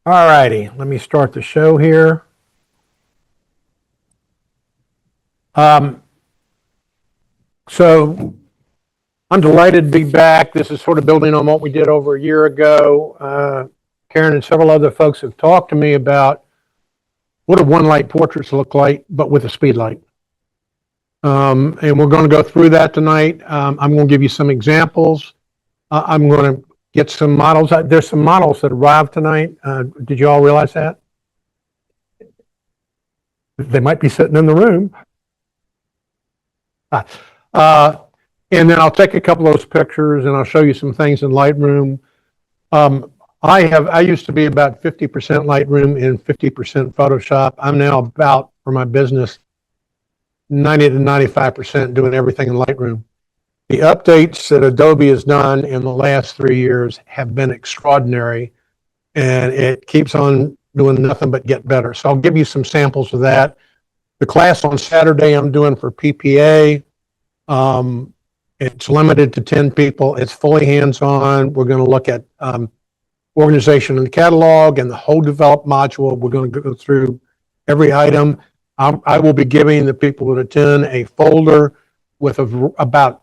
All righty, let me start the show here. So I'm delighted to be back. This is sort of building on what we did over a year ago. Karen and several other folks have talked to me about what do one light portraits look like, but with a speed light. And we're going to go through that tonight. I'm going to give you some examples. I'm going to get some models. There's some models that arrived tonight. Did you all realize that? They might be sitting in the room. And then I'll take a couple of those pictures and I'll show you some things in Lightroom. I used to be about 50% Lightroom and 50% Photoshop. I'm now about, for my business, 90 to 95% doing everything in Lightroom. The updates that Adobe has done in the last 3 years have been extraordinary, and it keeps on doing nothing but get better. So I'll give you some samples of that. The class on Saturday I'm doing for PPA. It's limited to 10 people. It's fully hands-on. We're going to look at organization and catalog and the whole develop module. We're going to go through every item. I will be giving the people that attend a folder with about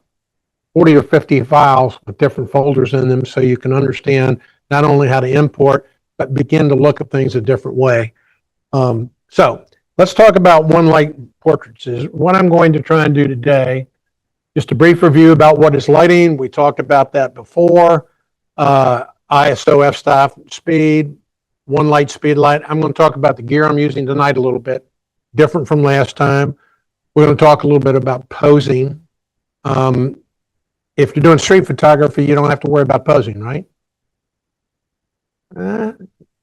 40 or 50 files with different folders in them, so you can understand not only how to import, but begin to look at things a different way. So let's talk about one light portraits. Is what I'm going to try and do today. Just a brief review about what is lighting. We talked about that before. ISO, f-stop, speed, one light, speed light. I'm going to talk about the gear I'm using tonight a little bit, different from last time. We're going to talk a little bit about posing. If you're doing street photography, you don't have to worry about posing, right?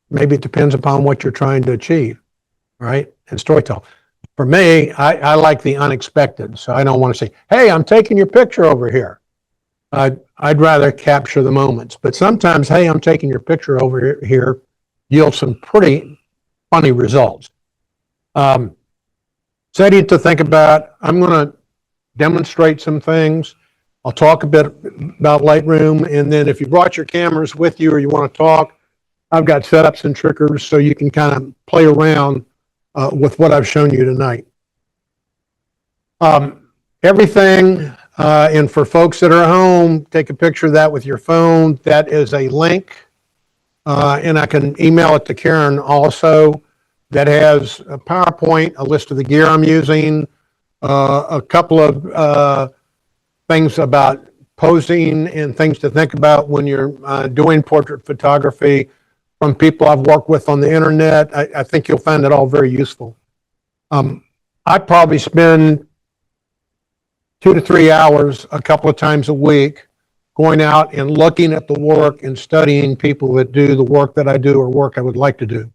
Maybe it depends upon what you're trying to achieve, right? And storytell. For me, I like the unexpected, so I don't want to say, hey, I'm taking your picture over here. I'd rather capture the moments. But sometimes, hey, I'm taking your picture over here yields some pretty funny results. Setting to think about, I'm going to demonstrate some things. I'll talk a bit about Lightroom, and then if you brought your cameras with you or you want to talk, I've got setups and triggers so you can kind of play around with what I've shown you tonight. Everything, and for folks that are at home, take a picture of that with your phone. That is a link, and I can email it to Karen also. That has a PowerPoint, a list of the gear I'm using, a couple of things about posing and things to think about when you're doing portrait photography from people I've worked with on the internet. I think you'll find it all very useful. I probably spend 2 to 3 hours a couple of times a week going out and looking at the work and studying people that do the work that I do or work I would like to do.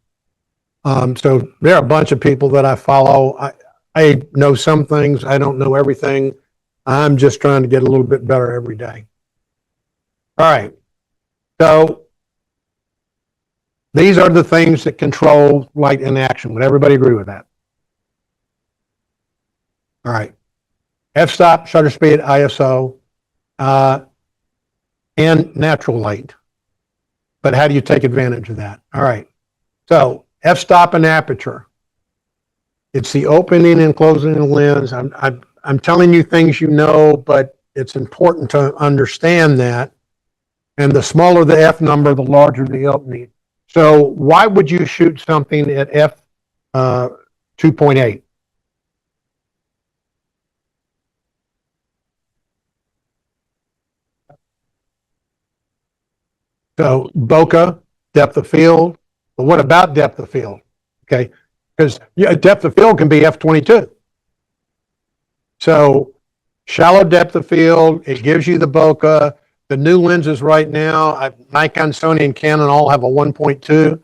So there are a bunch of people that I follow. I know some things. I don't know everything. I'm just trying to get a little bit better every day. All right. So these are the things that control light in action. Would everybody agree with that? All right. F-stop, shutter speed, ISO, and natural light. But how do you take advantage of that? All right. So f-stop and aperture. It's the opening and closing of the lens. I'm telling you things you know, but it's important to understand that. And the smaller the F number, the larger the opening. So why would you shoot something at F 2.8? So bokeh, depth of field. But what about depth of field? Okay, because depth of field can be f22. So shallow depth of field, it gives you the bokeh. The new lenses right now, Nikon, Sony, and Canon all have a 1.2.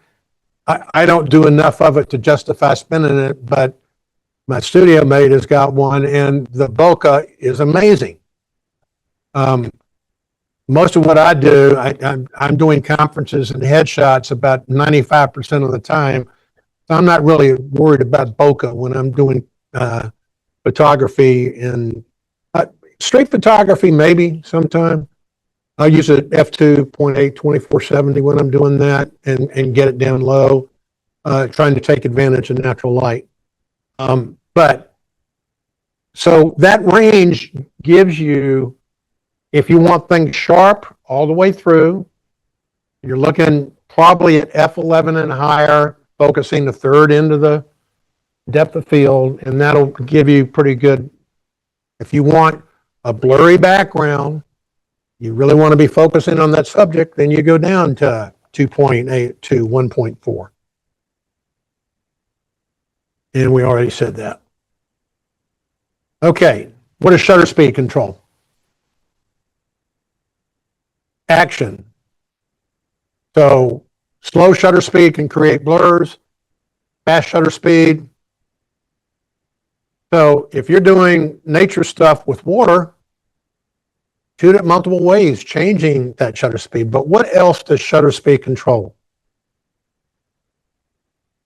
I don't do enough of it to justify spending it, but my studio mate has got one, and the bokeh is amazing. Most of what I do, I'm doing conferences and headshots about 95% of the time. So I'm not really worried about bokeh when I'm doing photography. And street photography, maybe sometime. I'll use a f2.8 2470 when I'm doing that and get it down low, trying to take advantage of natural light. But so that range gives you, if you want things sharp all the way through, you're looking probably at f11 and higher, focusing the third into the depth of field, and that'll give you pretty good. If you want a blurry background, you really want to be focusing on that subject, then you go down to 2.8 to 1.4. And we already said that. Okay, what is shutter speed control? Action. So slow shutter speed can create blurs, fast shutter speed. So if you're doing nature stuff with water, shoot it multiple ways, changing that shutter speed. But what else does shutter speed control?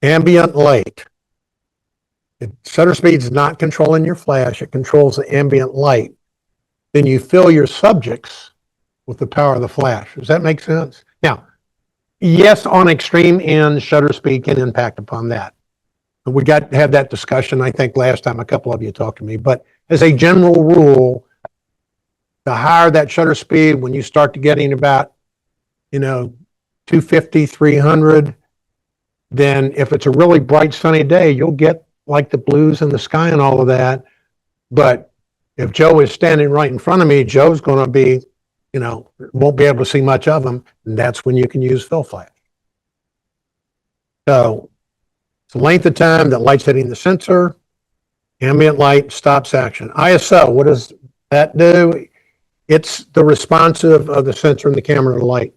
Ambient light. Shutter speed is not controlling your flash, it controls the ambient light. Then you fill your subjects with the power of the flash. Does that make sense? Now, yes, on extreme ends, shutter speed can impact upon that. We got to have that discussion, I think, last time a couple of you talked to me. But as a general rule, the higher that shutter speed, when you start to getting about, 250, 300, then if it's a really bright sunny day, you'll get like the blues in the sky and all of that. But if Joe is standing right in front of me, Joe's going to be, won't be able to see much of him. And that's when you can use fill flash. So it's the length of time that light's hitting the sensor, ambient light, stops action. ISO, what does that do? It's the responsive of the sensor and the camera to light.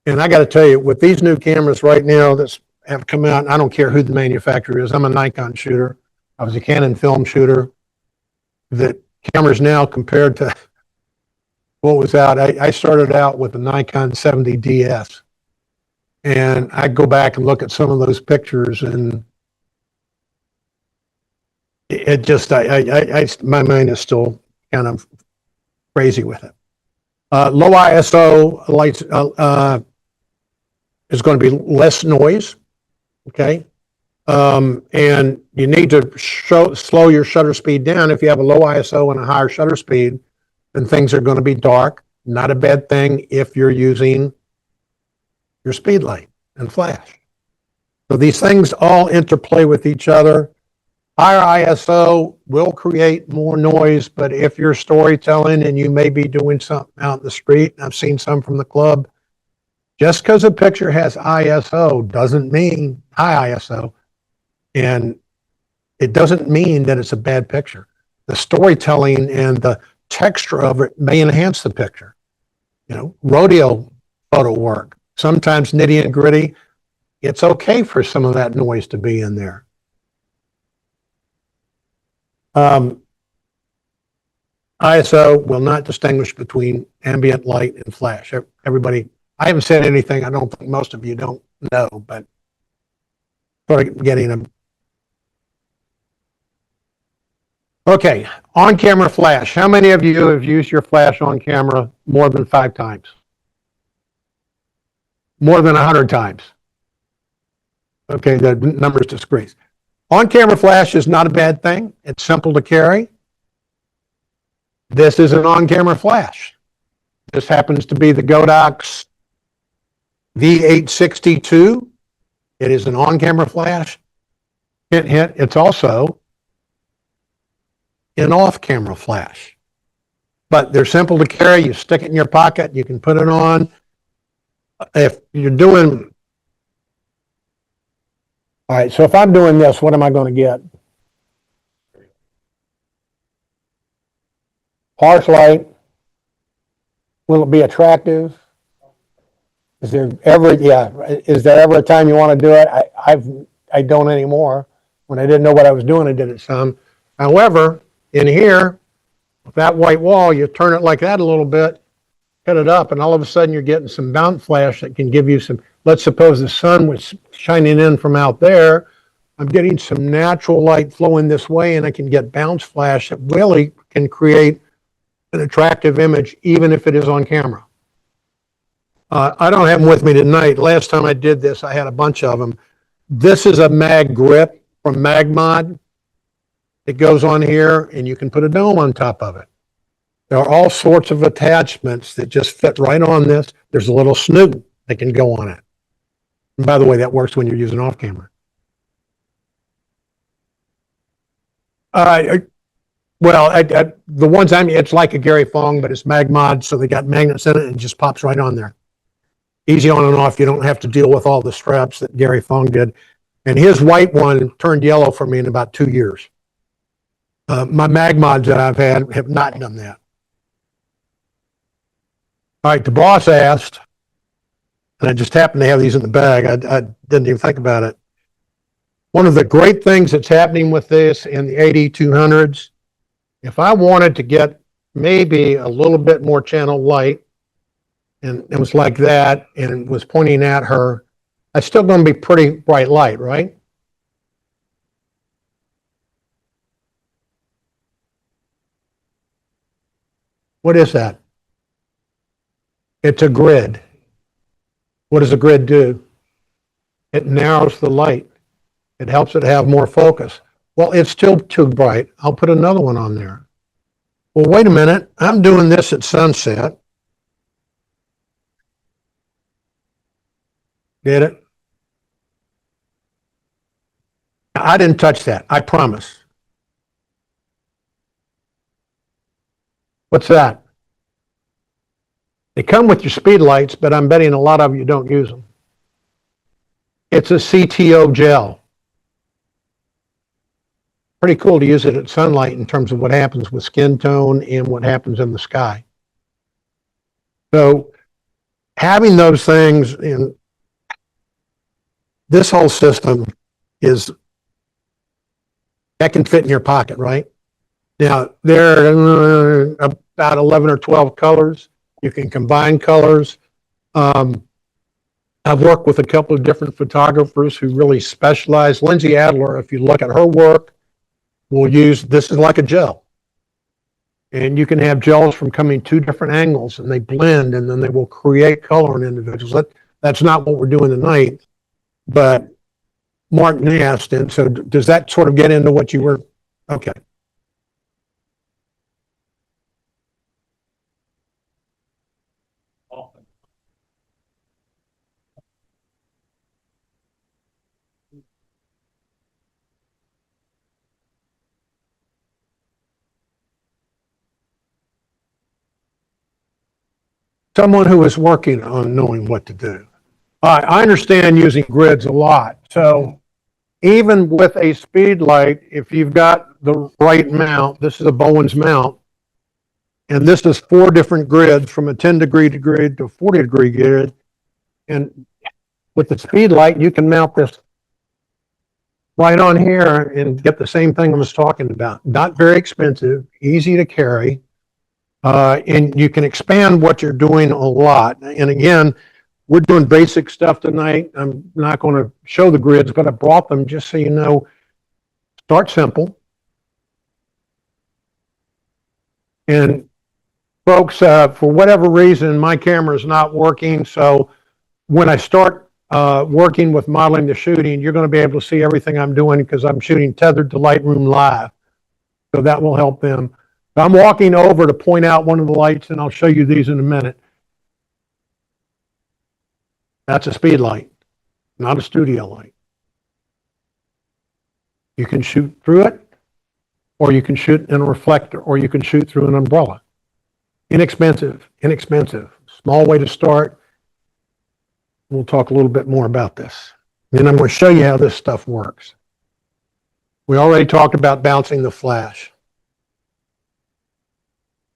And I got to tell you, with these new cameras right now that have come out, and I don't care who the manufacturer is. I'm a Nikon shooter. I was a Canon film shooter. The cameras now compared to what was out, I started out with the Nikon 70DS. And I go back and look at some of those pictures, and it just, my mind is still kind of crazy with it. Low ISO lights is going to be less noise. Okay. And you need to slow your shutter speed down. If you have a low ISO and a higher shutter speed, then things are going to be dark. Not a bad thing if you're using your speed light and flash. So these things all interplay with each other. Higher ISO will create more noise, but if you're storytelling and you may be doing something out in the street, and I've seen some from the club, just because a picture has ISO doesn't mean high ISO, and it doesn't mean that it's a bad picture. The storytelling and the texture of it may enhance the picture. Rodeo photo work, sometimes nitty and gritty, it's okay for some of that noise to be in there. ISO will not distinguish between ambient light and flash. Everybody, I haven't said anything I don't think most of you don't know, but sort of getting them. Okay, on-camera flash. How many of you have used your flash on camera more than 5 times? More than 100 times? Okay, the numbers decrease. On-camera flash is not a bad thing. It's simple to carry. This is an on-camera flash. This happens to be the Godox V862. It is an on-camera flash. Hint, hint, it's also an off-camera flash. But they're simple to carry. You stick it in your pocket. You can put it on. If you're doing... All right, so if I'm doing this, what am I going to get? Harsh light. Will it be attractive? Is there ever a time you want to do it? I don't anymore. When I didn't know what I was doing, I did it some. However, in here, with that white wall, you turn it like that a little bit, cut it up, and all of a sudden you're getting some bounce flash that can give you some, let's suppose the sun was shining in from out there. I'm getting some natural light flowing this way, and I can get bounce flash that really can create an attractive image, even if it is on camera. I don't have them with me tonight. Last time I did this, I had a bunch of them. This is a mag grip from MagMod. It goes on here and you can put a dome on top of it. There are all sorts of attachments that just fit right on this. There's a little snoot that can go on it. And by the way, that works when you're using off camera. The ones it's like a Gary Fong, but it's MagMod, so they got magnets in it and it just pops right on there. Easy on and off. You don't have to deal with all the straps that Gary Fong did. And his white one turned yellow for me in about 2 years. My MagMods that I've had have not done that. All right, the boss asked, and I just happened to have these in the bag. I didn't even think about it. One of the great things that's happening with this in the 8200s, if I wanted to get maybe a little bit more channel light, and it was like that, and it was pointing at her, it's still going to be pretty bright light, right? What is that? It's a grid. What does a grid do? It narrows the light. It helps it have more focus. Well, it's still too bright. I'll put another one on there. Well, wait a minute. I'm doing this at sunset. Get it? I didn't touch that. I promise. What's that? They come with your speed lights, but I'm betting a lot of you don't use them. It's a CTO gel. Pretty cool to use it at sunlight in terms of what happens with skin tone and what happens in the sky. So having those things in this whole system that can fit in your pocket, right? Now, there are about 11 or 12 colors. You can combine colors. I've worked with a couple of different photographers who really specialize. Lindsay Adler, if you look at her work, will use, this is like a gel. And you can have gels from coming 2 different angles and they blend and then they will create color in individuals. That's not what we're doing tonight, but Martin asked, and so does that sort of get into what you were, okay. Someone who is working on knowing what to do. I understand using grids a lot. So even with a speed light, if you've got the right mount, this is a Bowen's mount, and this is 4 different grids from a 10-degree grid to a 40-degree grid. And with the speed light, you can mount this right on here and get the same thing I was talking about. Not very expensive, easy to carry. And you can expand what you're doing a lot. And again, we're doing basic stuff tonight. I'm not going to show the grids, but I brought them just so you know. Start simple. And folks, for whatever reason, my camera is not working. So when I start working with modeling the shooting, you're going to be able to see everything I'm doing because I'm shooting tethered to Lightroom Live. So that will help them. I'm walking over to point out one of the lights, and I'll show you these in a minute. That's a speed light, not a studio light. You can shoot through it, or you can shoot in a reflector, or you can shoot through an umbrella. Inexpensive, small way to start. We'll talk a little bit more about this. Then I'm going to show you how this stuff works. We already talked about bouncing the flash.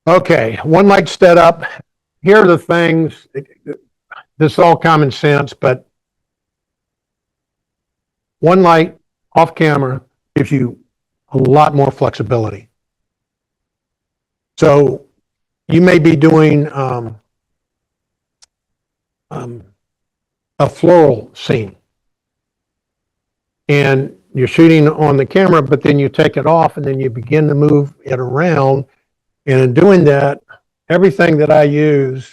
Okay, one light set up. Here are the things. This is all common sense, but one light off camera gives you a lot more flexibility. So you may be doing a floral scene and you're shooting on the camera, but then you take it off and then you begin to move it around. And in doing that, everything that I use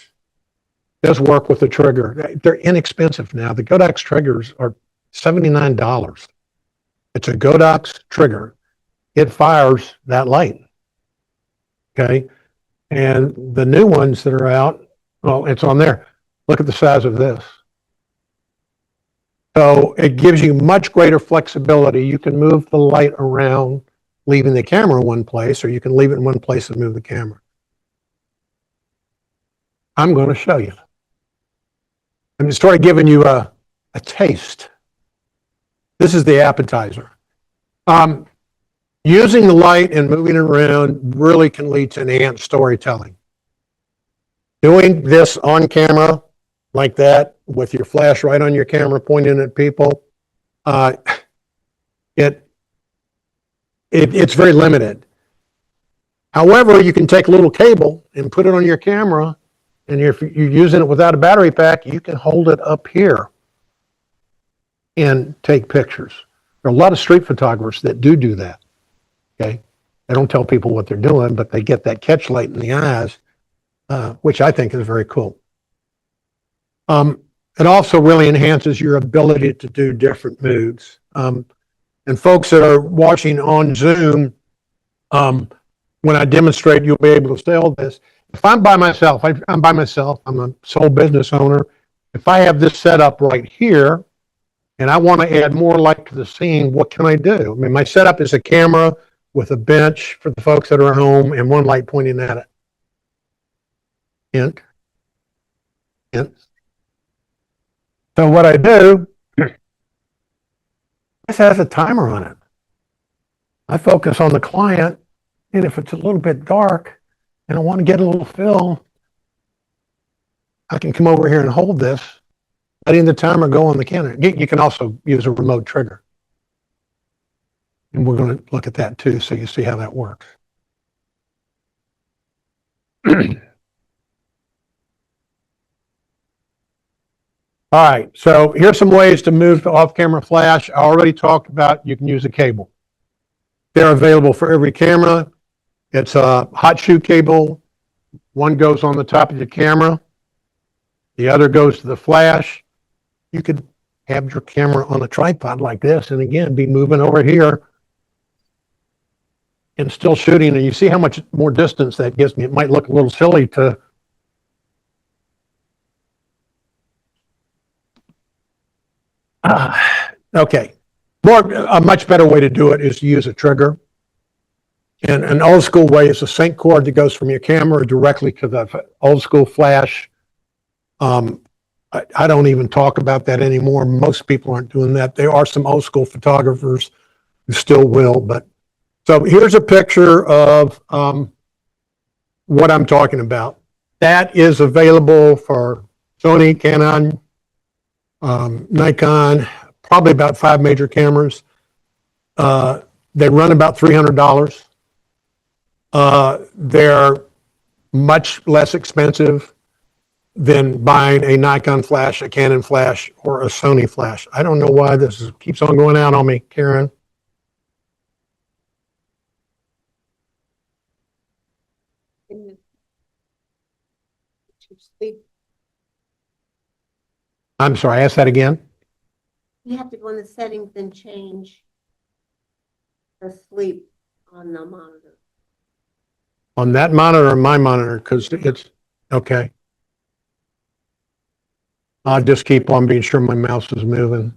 does work with the trigger. They're inexpensive now. The Godox triggers are $79. It's a Godox trigger. It fires that light. Okay. And the new ones that are out, well, it's on there. Look at the size of this. So it gives you much greater flexibility. You can move the light around, leaving the camera in one place, or you can leave it in one place and move the camera. I'm going to show you. I'm just sort of giving you a taste. This is the appetizer. Using the light and moving it around really can lead to enhanced storytelling. Doing this on camera like that with your flash right on your camera pointing at people, it's very limited. However, you can take a little cable and put it on your camera, and if you're using it without a battery pack, you can hold it up here and take pictures. There are a lot of street photographers that do that. Okay, they don't tell people what they're doing, but they get that catch light in the eyes, which I think is very cool. It also really enhances your ability to do different moods. And folks that are watching on Zoom, when I demonstrate, you'll be able to see all this. If I'm by myself, I'm by myself, I'm a sole business owner. If I have this set up right here and I want to add more light to the scene, what can I do? I mean, my setup is a camera with a bench for the folks that are at home and one light pointing at it. Hint. So what I do, this has a timer on it. I focus on the client, and if it's a little bit dark and I want to get a little fill, I can come over here and hold this, letting the timer go on the camera. You can also use a remote trigger. And we're going to look at that too, so you see how that works. All right, so here's some ways to move to off-camera flash. I already talked about you can use a cable. They're available for every camera. It's a hot shoe cable. One goes on the top of your camera. The other goes to the flash. You could have your camera on a tripod like this, and again, be moving over here and still shooting. And you see how much more distance that gives me. It might look a little silly to okay. A much better way to do it is to use a trigger. And an old school way is a sync cord that goes from your camera directly to the old school flash. I don't even talk about that anymore. Most people aren't doing that. There are some old school photographers who still will. But so here's a picture of what I'm talking about. That is available for Sony, Canon, Nikon, probably about 5 major cameras. They run about $300. They're much less expensive than buying a Nikon flash, a Canon flash, or a Sony flash. I don't know why this keeps on going out on me, Karen. I'm sorry, ask that again. You have to go in the settings and change the sleep on the monitor. On that monitor or my monitor, because it's okay. I'll just keep on being sure my mouse is moving.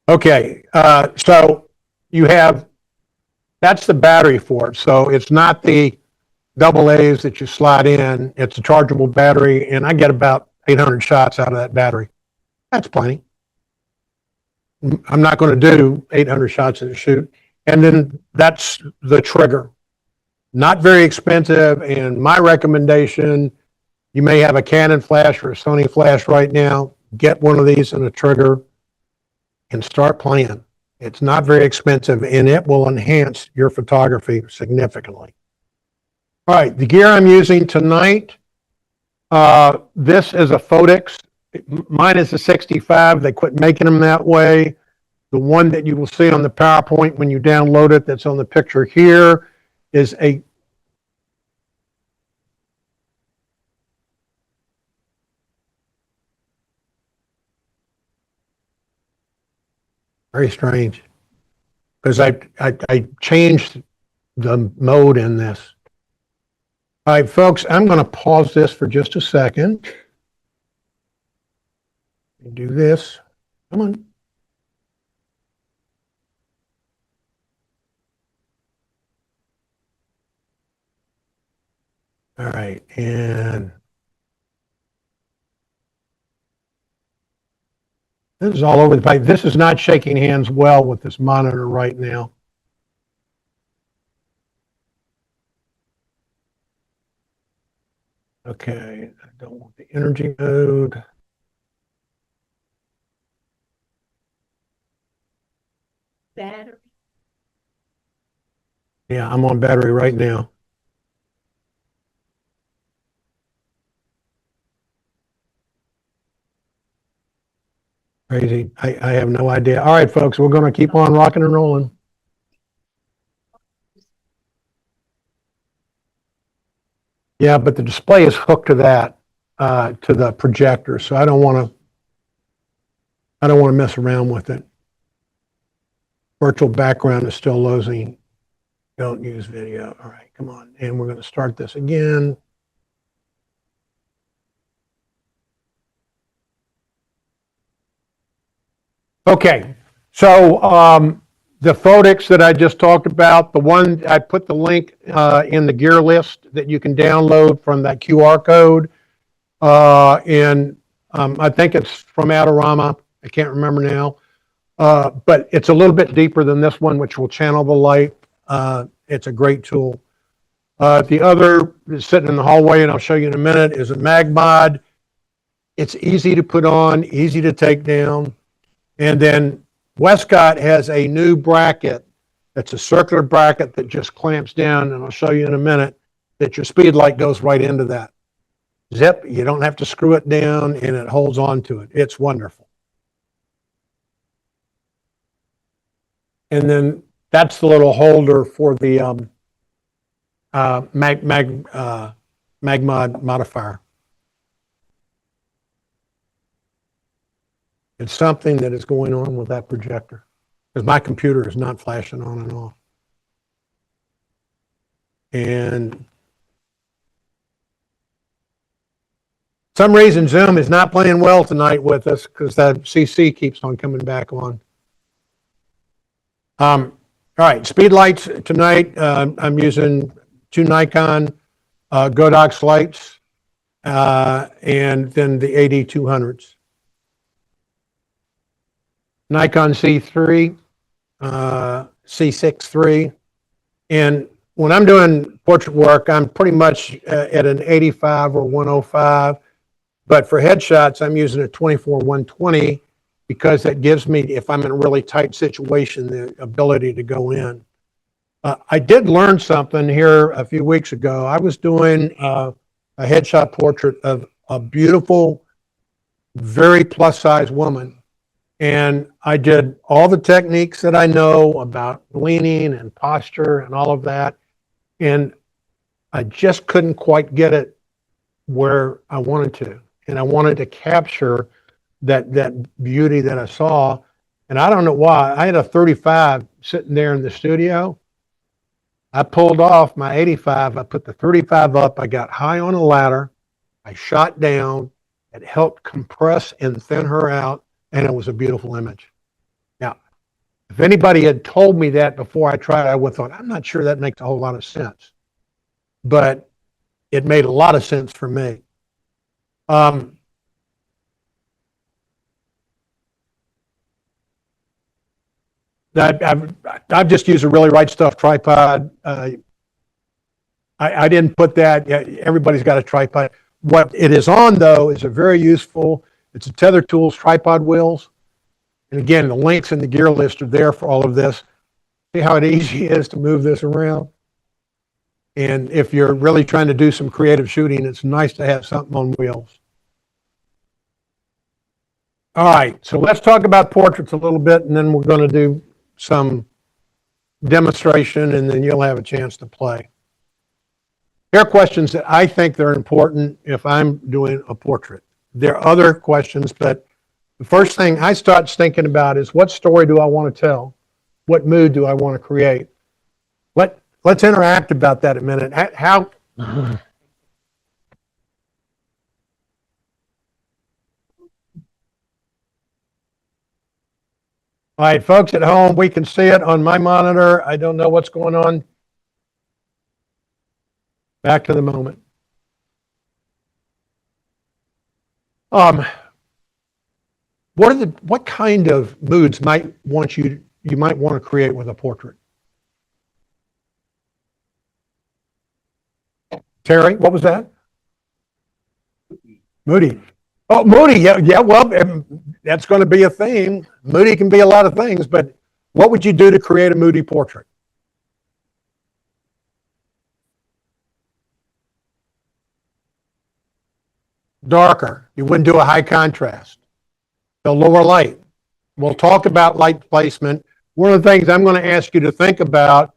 Okay, so you have, that's the battery for it. So it's not the AA's that you slide in. It's a chargeable battery, and I get about 800 shots out of that battery. That's plenty. I'm not going to do 800 shots in a shoot. And then that's the trigger. Not very expensive, and my recommendation, you may have a Canon flash or a Sony flash right now. Get one of these and a trigger and start playing. It's not very expensive, and it will enhance your photography significantly. All right, the gear I'm using tonight, this is a Photox. Mine is a 65. They quit making them that way. The one that you will see on the PowerPoint when you download it, that's on the picture here, is a Very strange. Because I changed the mode in this. All right, folks, I'm going to pause this for just a second. Do this. Come on. All right, and this is all over the place. This is not shaking hands well with this monitor right now. Okay, I don't want the energy mode. Battery. Yeah, I'm on battery right now. Crazy. I have no idea. All right, folks, we're going to keep on rocking and rolling. Yeah, but the display is hooked to that, to the projector, so I don't want to mess around with it. Virtual background is still loading. Don't use video. All right, come on. And we're going to start this again. Okay, so the photics that I just talked about, the one I put the link in the gear list that you can download from that QR code. And I think it's from Adorama. I can't remember now. But it's a little bit deeper than this one, which will channel the light. It's a great tool. The other is sitting in the hallway, and I'll show you in a minute, is a MagMod. It's easy to put on, easy to take down. And then Westcott has a new bracket that's a circular bracket that just clamps down, and I'll show you in a minute that your speed light goes right into that. Zip, you don't have to screw it down, and it holds on to it. It's wonderful. And then that's the little holder for the MagMod modifier. It's something that is going on with that projector because my computer is not flashing on and off. And some reason Zoom is not playing well tonight with us because that CC keeps on coming back on. All right, speed lights tonight. I'm using two Nikon Godox lights and then the AD200s. Nikon C3, C6 III. And when I'm doing portrait work, I'm pretty much at an 85 or 105. But for headshots, I'm using a 24-120 because that gives me, if I'm in a really tight situation, the ability to go in. I did learn something here a few weeks ago. I was doing a headshot portrait of a beautiful, very plus-size woman. And I did all the techniques that I know about leaning and posture and all of that. And I just couldn't quite get it where I wanted to. And I wanted to capture that beauty that I saw. And I don't know why. I had a 35 sitting there in the studio. I pulled off my 85. I put the 35 up. I got high on a ladder. I shot down. It helped compress and thin her out. And it was a beautiful image. Now, if anybody had told me that before I tried it, I would have thought, I'm not sure that makes a whole lot of sense. But it made a lot of sense for me. I've just used a really right stuff tripod. I didn't put that. Everybody's got a tripod. What it is on, though, is a very useful. It's a Tether Tools tripod wheels. And again, the links in the gear list are there for all of this. See how easy it is to move this around? And if you're really trying to do some creative shooting, it's nice to have something on wheels. All right, so let's talk about portraits a little bit, and then we're going to do some demonstration, and then you'll have a chance to play. Here are questions that I think they're important if I'm doing a portrait. There are other questions, but The first thing I start thinking about is what story do I want to tell? What mood do I want to create? Let's interact about that a minute. How all right, folks at home, we can see it on my monitor. I don't know what's going on. Back to the moment. What kind of moods you might want to create with a portrait? Terry, what was that? Moody. Oh, moody. Yeah. Well, that's going to be a theme. Moody can be a lot of things, but what would you do to create a moody portrait? Darker. You wouldn't do a high contrast. The lower light. We'll talk about light placement. One of the things I'm going to ask you to think about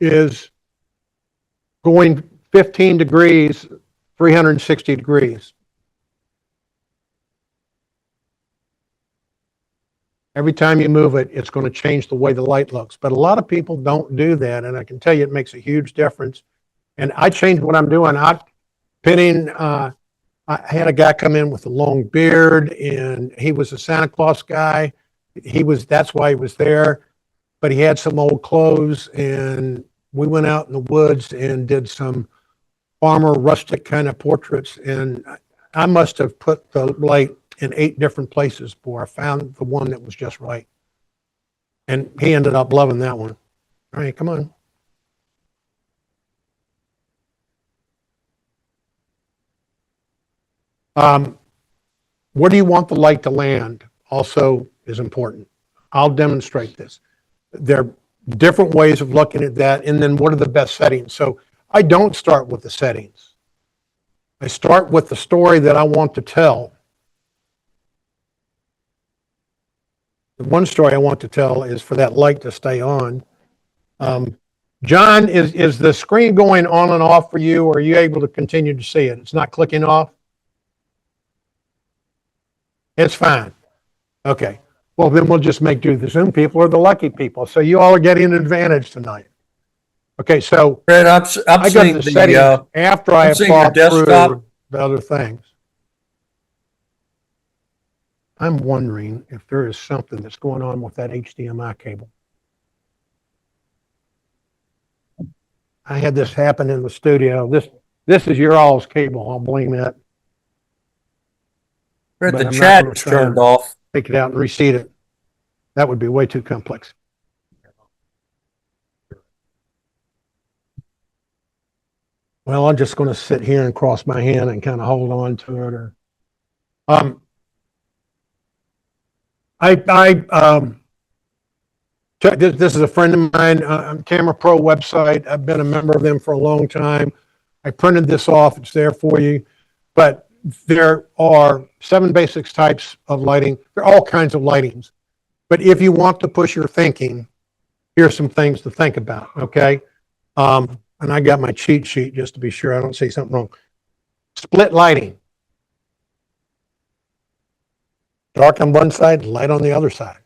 is going 15 degrees, 360 degrees. Every time you move it, it's going to change the way the light looks. But a lot of people don't do that, and I can tell you it makes a huge difference. And I changed what I'm doing. I'm pinning, I had a guy come in with a long beard, and he was a Santa Claus guy. That's why he was there. But he had some old clothes, and we went out in the woods and did some farmer rustic kind of portraits. And I must have put the light in 8 different places before I found the one that was just right. And he ended up loving that one. All right, come on. Where do you want the light to land also is important. I'll demonstrate this. There are different ways of looking at that, and then what are the best settings? So I don't start with the settings. I start with the story that I want to tell. The one story I want to tell is for that light to stay on. John, is the screen going on and off for you, or are you able to continue to see it? It's not clicking off? It's fine. Okay. Well, then we'll just make do. The Zoom people are the lucky people. So you all are getting an advantage tonight. Okay, so Fred, I got the settings after I have thought through the other things. I'm wondering if there is something that's going on with that HDMI cable. I had this happen in the studio. This is your all's cable. I'll blame that. Fred, But the I'm not chat gonna is try turned and off. Take it out and reseat it. That would be way too complex. Well, I'm just going to sit here and cross my hand and kind of hold on to it. Or, this is a friend of mine, Camera Pro website. I've been a member of them for a long time. I printed this off. It's there for you. But there are 7 basic types of lighting. There are all kinds of lightings. But if you want to push your thinking, here's some things to think about, okay? And I got my cheat sheet just to be sure I don't say something wrong. Split lighting. Dark on one side, light on the other side.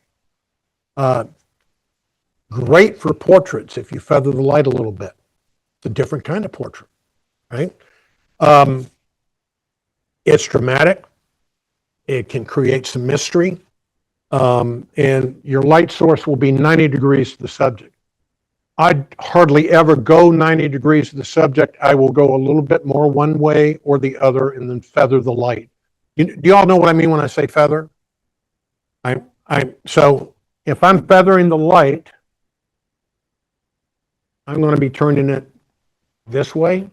Great for portraits if you feather the light a little bit. It's a different kind of portrait, right? It's dramatic. It can create some mystery. And your light source will be 90 degrees to the subject. I'd hardly ever go 90 degrees to the subject. I will go a little bit more one way or the other and then feather the light. Do you all know what I mean when I say feather? So if I'm feathering the light, I'm going to be turning it this way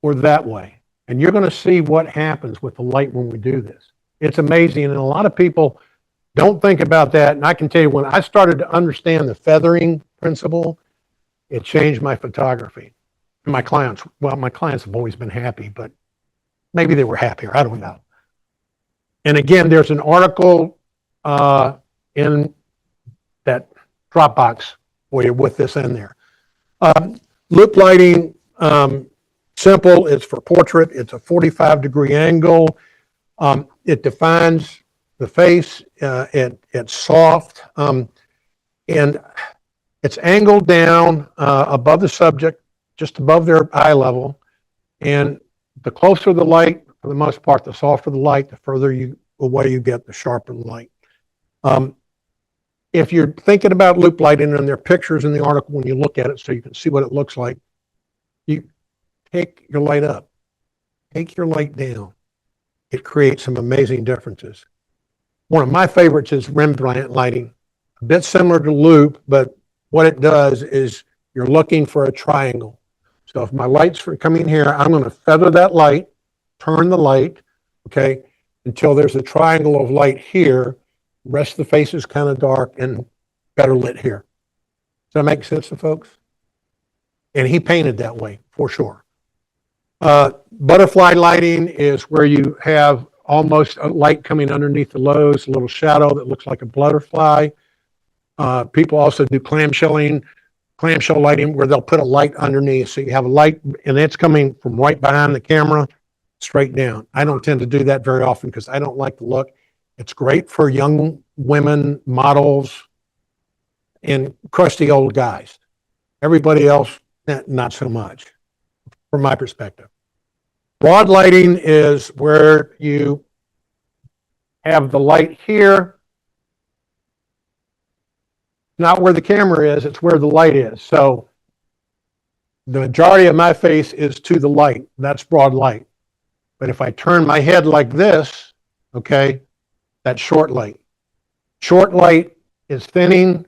or that way. And you're going to see what happens with the light when we do this. It's amazing. And a lot of people don't think about that. And I can tell you, when I started to understand the feathering principle, it changed my photography. And my clients have always been happy, but maybe they were happier. I don't know. And again, there's an article in that Dropbox for you with this in there. Loop lighting, simple. It's for portrait. It's a 45-degree angle. It defines the face. It's soft, and it's angled down above the subject, just above their eye level. And the closer the light, for the most part, the softer the light, the further away you get, the sharper the light. If you're thinking about loop lighting, and there are pictures in the article when you look at it so you can see what it looks like, you take your light up, take your light down. It creates some amazing differences. One of my favorites is Rembrandt lighting, a bit similar to loop, but what it does is you're looking for a triangle. So if my light's coming here, I'm going to feather that light, turn the light, okay, until there's a triangle of light here. The rest of the face is kind of dark and better lit here. Does that make sense to folks? And he painted that way, for sure. Butterfly lighting is where you have almost a light coming underneath the lows, a little shadow that looks like a butterfly. People also do clamshell lighting where they'll put a light underneath. So you have a light and it's coming from right behind the camera straight down. I don't tend to do that very often because I don't like the look. It's great for young women, models, and crusty old guys. Everybody else, not so much, from my perspective. Broad lighting is where you have the light here, not where the camera is, it's where the light is. So the majority of my face is to the light. That's broad light. But if I turn my head like this, okay, that's short light. Short light is thinning,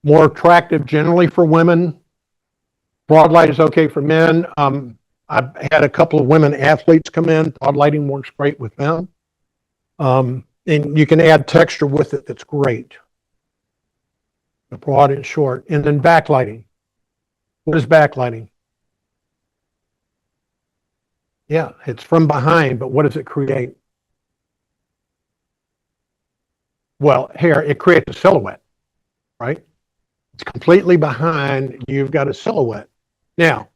more attractive generally for women. Broad light is okay for men. I've had a couple of women athletes come in. Broad lighting works great with them. And you can add texture with it that's great. The broad and short. And then backlighting. What is backlighting? Yeah, it's from behind, but what does it create? Well, here, it creates a silhouette, right? It's completely behind, you've got a silhouette. Now,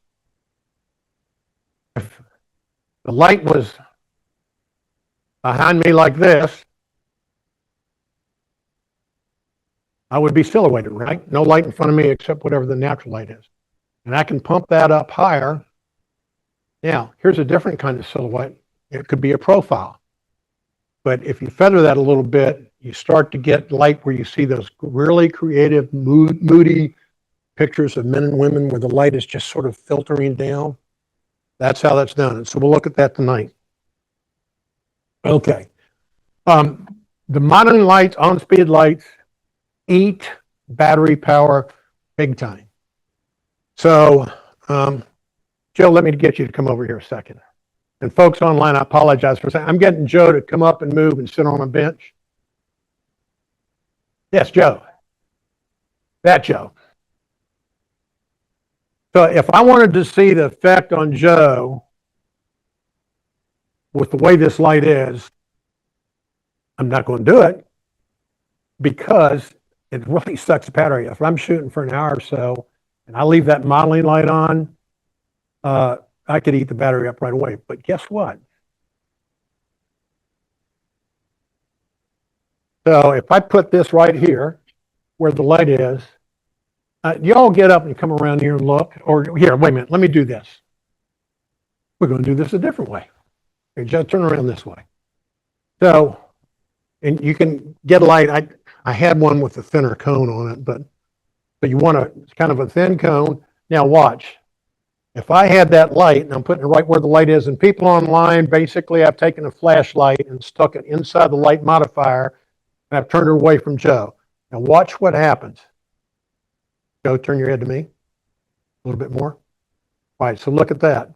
if the light was behind me like this, I would be silhouetted, right? No light in front of me except whatever the natural light is. And I can pump that up higher. Now, here's a different kind of silhouette. It could be a profile. But if you feather that a little bit, you start to get light where you see those really creative, moody pictures of men and women where the light is just sort of filtering down. That's how that's done. And so we'll look at that tonight. Okay. The modern lights, on-speed lights, eat battery power big time. So, Joe, let me get you to come over here a second. And folks online, I apologize for saying, I'm getting Joe to come up and move and sit on a bench. Yes, Joe. That Joe. So if I wanted to see the effect on Joe with the way this light is, I'm not going to do it because it really sucks the battery. If I'm shooting for an hour or so and I leave that modeling light on, I could eat the battery up right away. But guess what? So if I put this right here where the light is, you all get up and come around here and look. Or here, wait a minute, let me do this. We're going to do this a different way. Okay, just turn around this way. So, and you can get a light. I had one with a thinner cone on it, but you want it's kind of a thin cone. Now watch. If I had that light, and I'm putting it right where the light is, and people online, basically I've taken a flashlight and stuck it inside the light modifier, and I've turned it away from Joe. Now watch what happens. Joe, turn your head to me. A little bit more. All right, so look at that.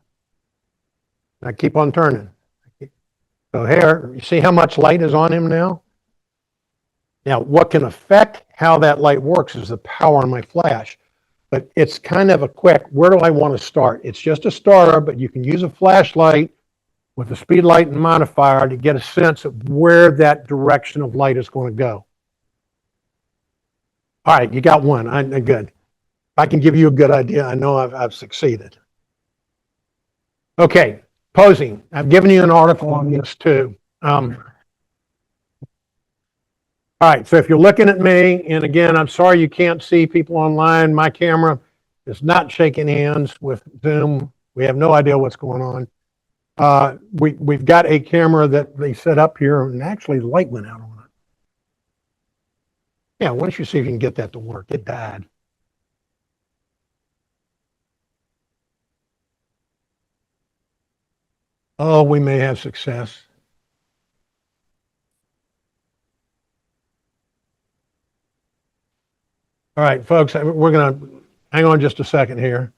I keep on turning. So here, you see how much light is on him now? Now, what can affect how that light works is the power on my flash. But it's kind of a quick, where do I want to start? It's just a starter, but you can use a flashlight with a speed light and modifier to get a sense of where that direction of light is going to go. All right, you got one. I'm good. If I can give you a good idea, I know I've succeeded. Okay, posing. I've given you an article on this too. All right, so if you're looking at me, and again, I'm sorry you can't see people online, my camera is not shaking hands with Zoom. We have no idea what's going on. We've got a camera that they set up here, and actually the light went out on it. Yeah, why don't you see if you can get that to work? It died. Oh, we may have success. All right, folks, we're going to hang on just a second here.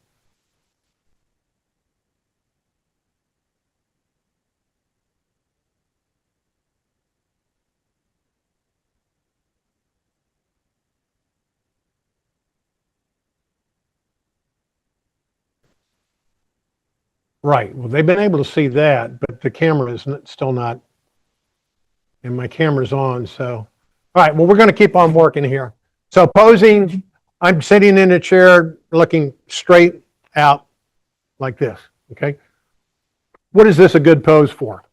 Right. Well, they've been able to see that, but the camera is still not, and my camera's on. So, all right. Well, we're going to keep on working here. So posing, I'm sitting in a chair looking straight out like this. Okay. What is this a good pose for?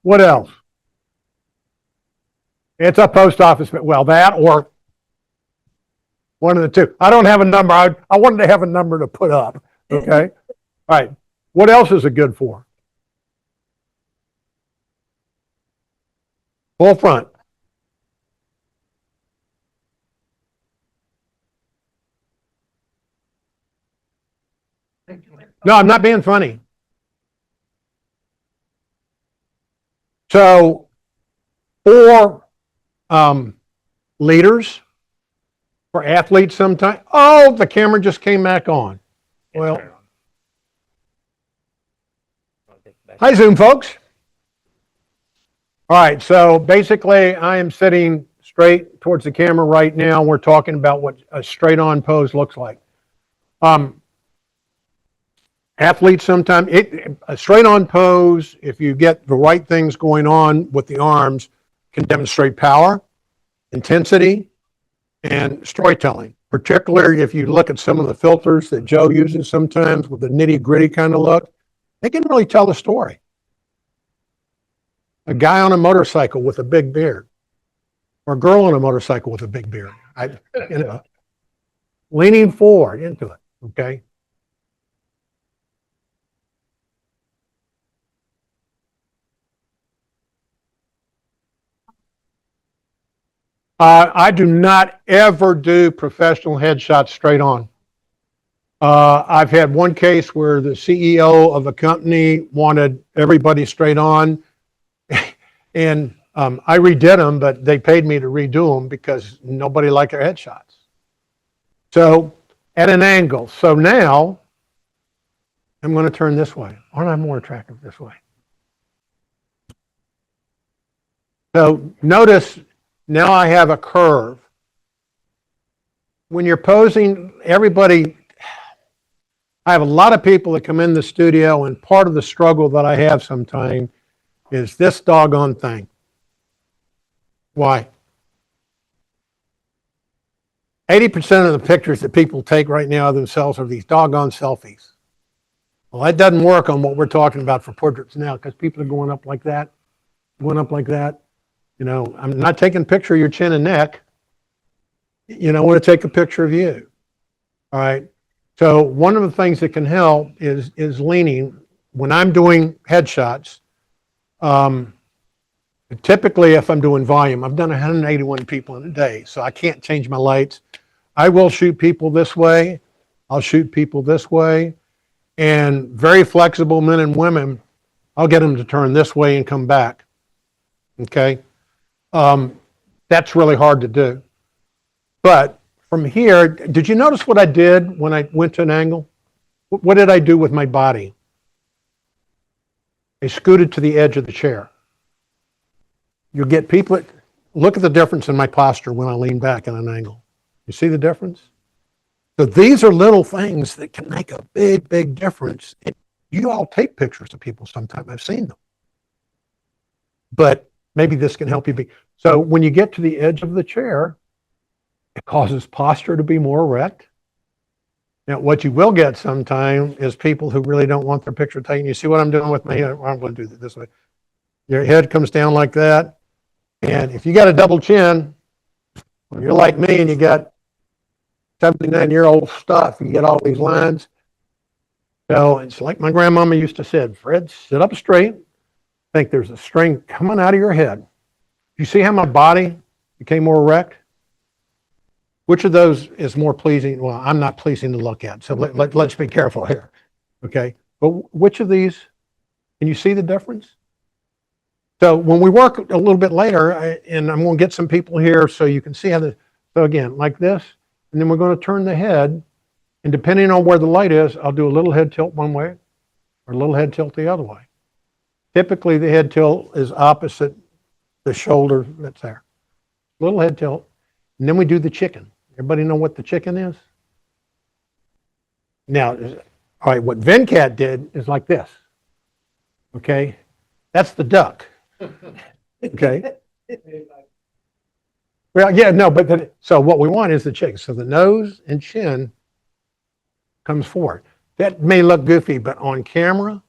What else? It's a post office. Well, that or one of the two. I don't have a number. I wanted to have a number to put up. Okay. All right. What else is it good for? Full front. No, I'm not being funny. So for leaders, for athletes sometimes, oh, the camera just came back on. Well, hi, Zoom folks. All right, so basically I am sitting straight towards the camera right now. We're talking about what a straight on pose looks like. Athletes sometimes, a straight on pose, if you get the right things going on with the arms, can demonstrate power, intensity, and storytelling. Particularly if you look at some of the filters that Joe uses sometimes with the nitty gritty kind of look, they can really tell the story. A guy on a motorcycle with a big beard, or a girl on a motorcycle with a big beard, leaning forward into it, okay? I do not ever do professional headshots straight on. I've had one case where the CEO of a company wanted everybody straight on, and I redid them, but they paid me to redo them because nobody liked their headshots. So at an angle. So now I'm going to turn this way. Aren't I more attractive this way? So notice now I have a curve. When you're posing, I have a lot of people that come in the studio, and part of the struggle that I have sometimes is this doggone thing. Why? 80% of the pictures that people take right now of themselves are these doggone selfies. Well, that doesn't work on what we're talking about for portraits now, because people are going up like that, going up like that. You know, I'm not taking a picture of your chin and neck. You know, I want to take a picture of you. All right. So one of the things that can help is leaning. When I'm doing headshots, typically if I'm doing volume, I've done 181 people in a day, so I can't change my lights. I will shoot people this way. I'll shoot people this way. And very flexible men and women, I'll get them to turn this way and come back. Okay. That's really hard to do. But from here, did you notice what I did when I went to an angle? What did I do with my body? I scooted to the edge of the chair. You'll get people, look at the difference in my posture when I lean back at an angle. You see the difference? So these are little things that can make a big, big difference. And you all take pictures of people sometime. I've seen them. But maybe this can help you be. So when you get to the edge of the chair, it causes posture to be more erect. Now, what you will get sometime is people who really don't want their picture taken. You see what I'm doing with my head? I'm going to do it this way. Your head comes down like that. And if you got a double chin, when you're like me and you got 79-year-old stuff, you get all these lines. So it's like my grandmama used to say, Fred, sit up straight. Think there's a string coming out of your head. You see how my body became more erect? Which of those is more pleasing? Well, I'm not pleasing to look at, so let's be careful here, okay? But which of these, can you see the difference? So when we work a little bit later, and I'm going to get some people here so you can see how the, so again, like this, and then we're going to turn the head, and depending on where the light is, I'll do a little head tilt one way or a little head tilt the other way. Typically, the head tilt is opposite the shoulder that's there. Little head tilt, and then we do the chicken. Everybody know what the chicken is? Now, all right, what Venkat did is like this, okay? That's the duck, okay? Well, yeah, no, but then, so what we want is the chicken. So the nose and chin comes forward. That may look goofy, but on camera,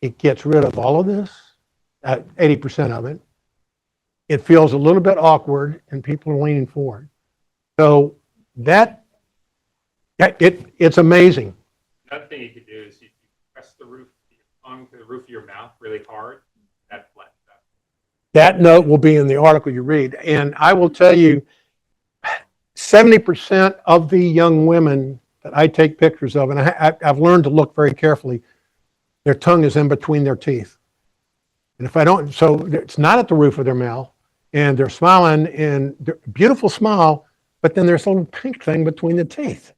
it gets rid of all of this, 80% of it. It feels a little bit awkward, and people are leaning forward. So it's amazing. Another thing you could do is you press the roof of your tongue to the roof of your mouth really hard. That flattens out. That note will be in the article you read. And I will tell you, 70% of the young women that I take pictures of, and I've learned to look very carefully, their tongue is in between their teeth. And if I don't, so it's not at the roof of their mouth, and they're smiling, and they're beautiful smile, but then there's a little pink thing between the teeth.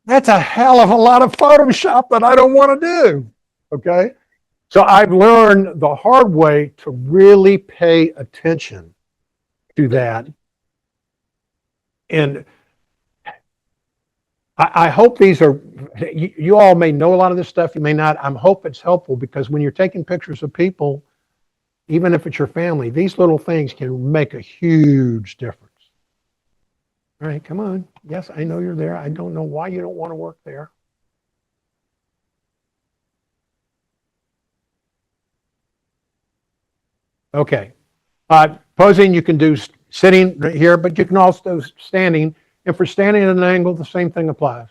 That's a hell of a lot of Photoshop that I don't want to do, okay? So I've learned the hard way to really pay attention to that. And I hope these are, you all may know a lot of this stuff, you may not. I hope it's helpful, because when you're taking pictures of people, even if it's your family, these little things can make a huge difference. All right, come on. Yes, I know you're there. I don't know why you don't want to work there. Okay. Posing, you can do sitting right here, but you can also do standing. And for standing at an angle, the same thing applies.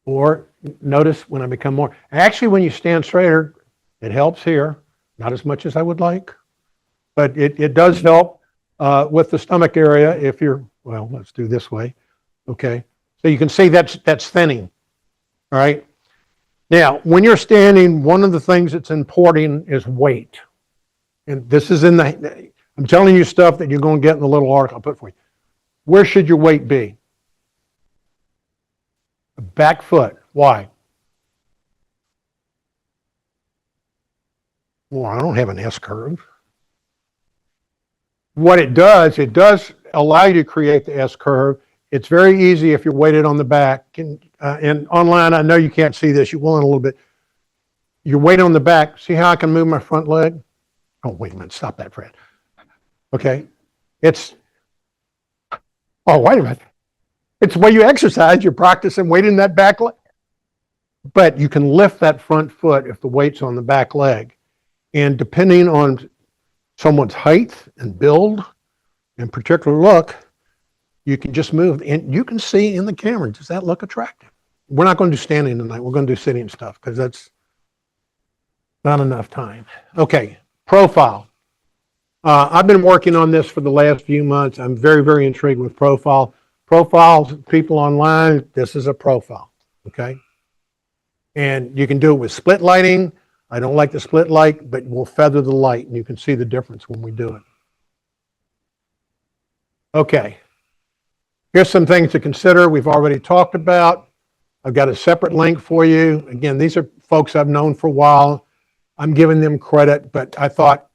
Or notice when I become more, actually when you stand straighter, it helps here, not as much as I would like, but it does help with the stomach area if you're, well, let's do this way, okay? So you can see that's thinning, all right? Now, when you're standing, one of the things that's important is weight. And this is in the, I'm telling you stuff that you're going to get in the little article I'll put for you. Where should your weight be? The back foot. Why? Well, I don't have an S curve. What it does allow you to create the S curve. It's very easy if you're weighted on the back. And online, I know you can't see this. You will in a little bit. You're weighted on the back. See how I can move my front leg? Oh, wait a minute. Stop that, Fred. Okay. Oh, wait a minute. It's the way you exercise. You're practicing weighting that back leg. But you can lift that front foot if the weight's on the back leg. And depending on someone's height and build and particular look, you can just move. And you can see in the camera, does that look attractive? We're not going to do standing tonight. We're going to do sitting stuff because that's not enough time. Okay, profile. I've been working on this for the last few months. I'm very, very intrigued with profile. Profiles, people online, this is a profile, okay? And you can do it with split lighting. I don't like the split light, but we'll feather the light, and you can see the difference when we do it. Okay. Here's some things to consider we've already talked about. I've got a separate link for you. Again, these are folks I've known for a while. I'm giving them credit, but I thought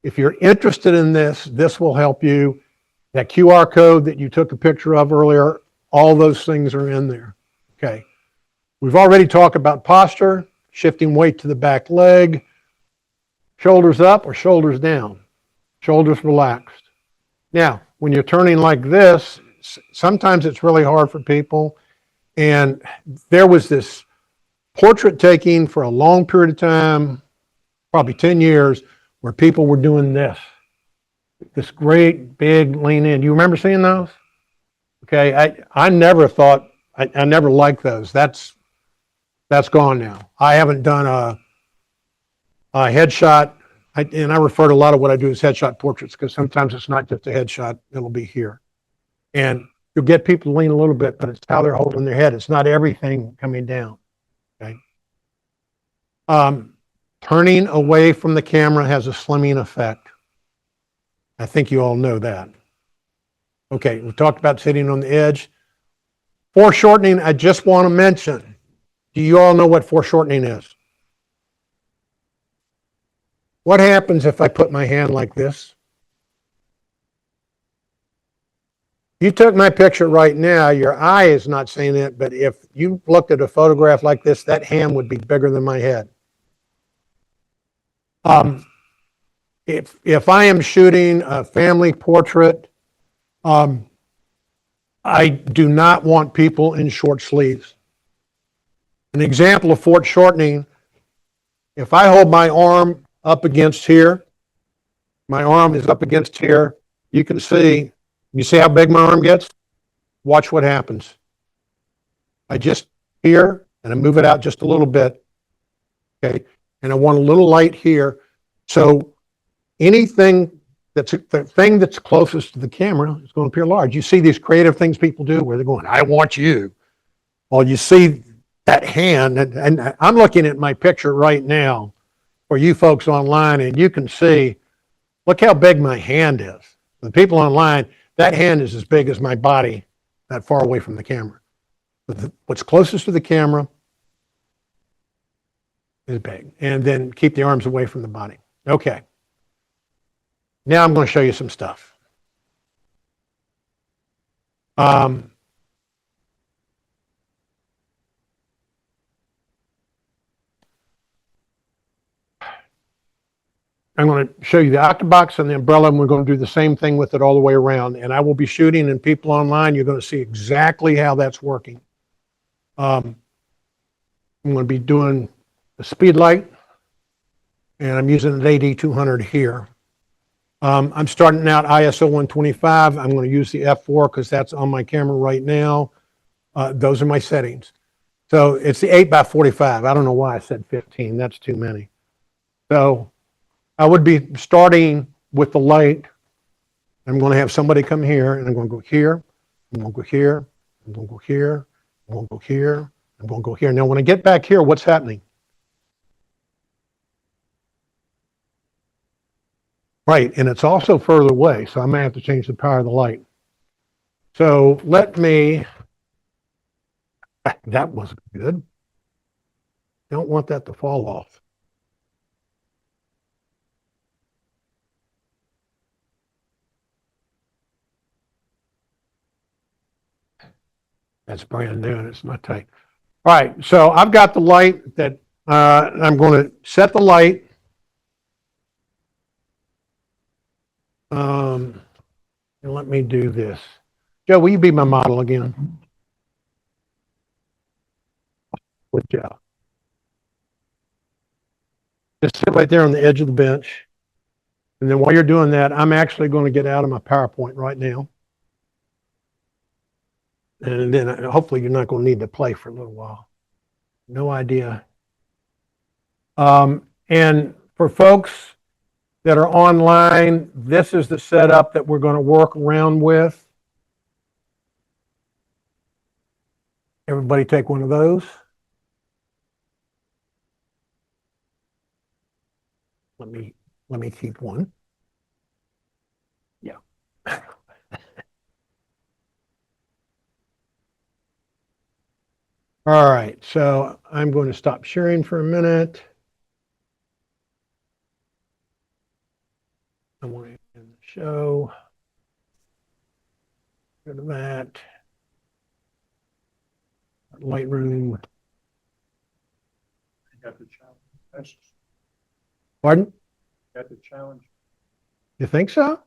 if you're interested in this, this will help you. That QR code that you took a picture of earlier, all those things are in there. Okay. We've already talked about posture, shifting weight to the back leg, shoulders up or shoulders down, shoulders relaxed. Now, when you're turning like this, sometimes it's really hard for people. And there was this portrait taking for a long period of time, probably 10 years, where people were doing this great big lean in. You remember seeing those? Okay, I never thought, I never liked those. That's gone now. I haven't done a headshot, and I refer to a lot of what I do as headshot portraits because sometimes it's not just a headshot, it'll be here. And you'll get people to lean a little bit, but it's how they're holding their head. It's not everything coming down. Okay. Turning away from the camera has a slimming effect. I think you all know that. Okay, we talked about sitting on the edge. Foreshortening, I just want to mention. Do you all know what foreshortening is? What happens if I put my hand like this? You took my picture right now, your eye is not seeing it, but if you looked at a photograph like this, that hand would be bigger than my head. If I am shooting a family portrait, I do not want people in short sleeves. An example of foreshortening, if I hold my arm up against here, my arm is up against here, you see how big my arm gets? Watch what happens. I just here, and I move it out just a little bit, okay? And I want a little light here. So anything the thing that's closest to the camera is going to appear large. You see these creative things people do where they're going, I want you. Well, you see that hand, and I'm looking at my picture right now for you folks online, and you can see, look how big my hand is. The people online, that hand is as big as my body, that far away from the camera. But what's closest to the camera is big. And then keep the arms away from the body. Okay. Now I'm going to show you some stuff. I'm going to show you the octabox and the umbrella, and we're going to do the same thing with it all the way around. And I will be shooting, and people online, you're going to see exactly how that's working. I'm going to be doing the speed light, and I'm using an AD200 here. I'm starting out ISO 125. I'm going to use the f4 because that's on my camera right now. Those are my settings. So it's the 8x45. I don't know why I said 15. That's too many. So I would be starting with the light. I'm going to have somebody come here, and I'm going to go here. I'm going to go here. I'm going to go here. I'm going to go here. I'm going to go here. Now, when I get back here, what's happening? Right, and it's also further away, so I may have to change the power of the light. So let me, that was good. Don't want that to fall off. That's brand new and it's not tight. All right, so I've got the light that I'm going to set the light. And let me do this. Joe, will you be my model again? Good job. Just sit right there on the edge of the bench. And then while you're doing that, I'm actually going to get out of my PowerPoint right now. And then hopefully you're not going to need to play for a little while. No idea. And for folks that are online, this is the setup that we're going to work around with. Everybody take one of those. Let me keep one. Yeah. All right, so I'm going to stop sharing for a minute. I want to end the show. Go to that. Lightroom. You got the challenge. Pardon? Got the challenge. You think so?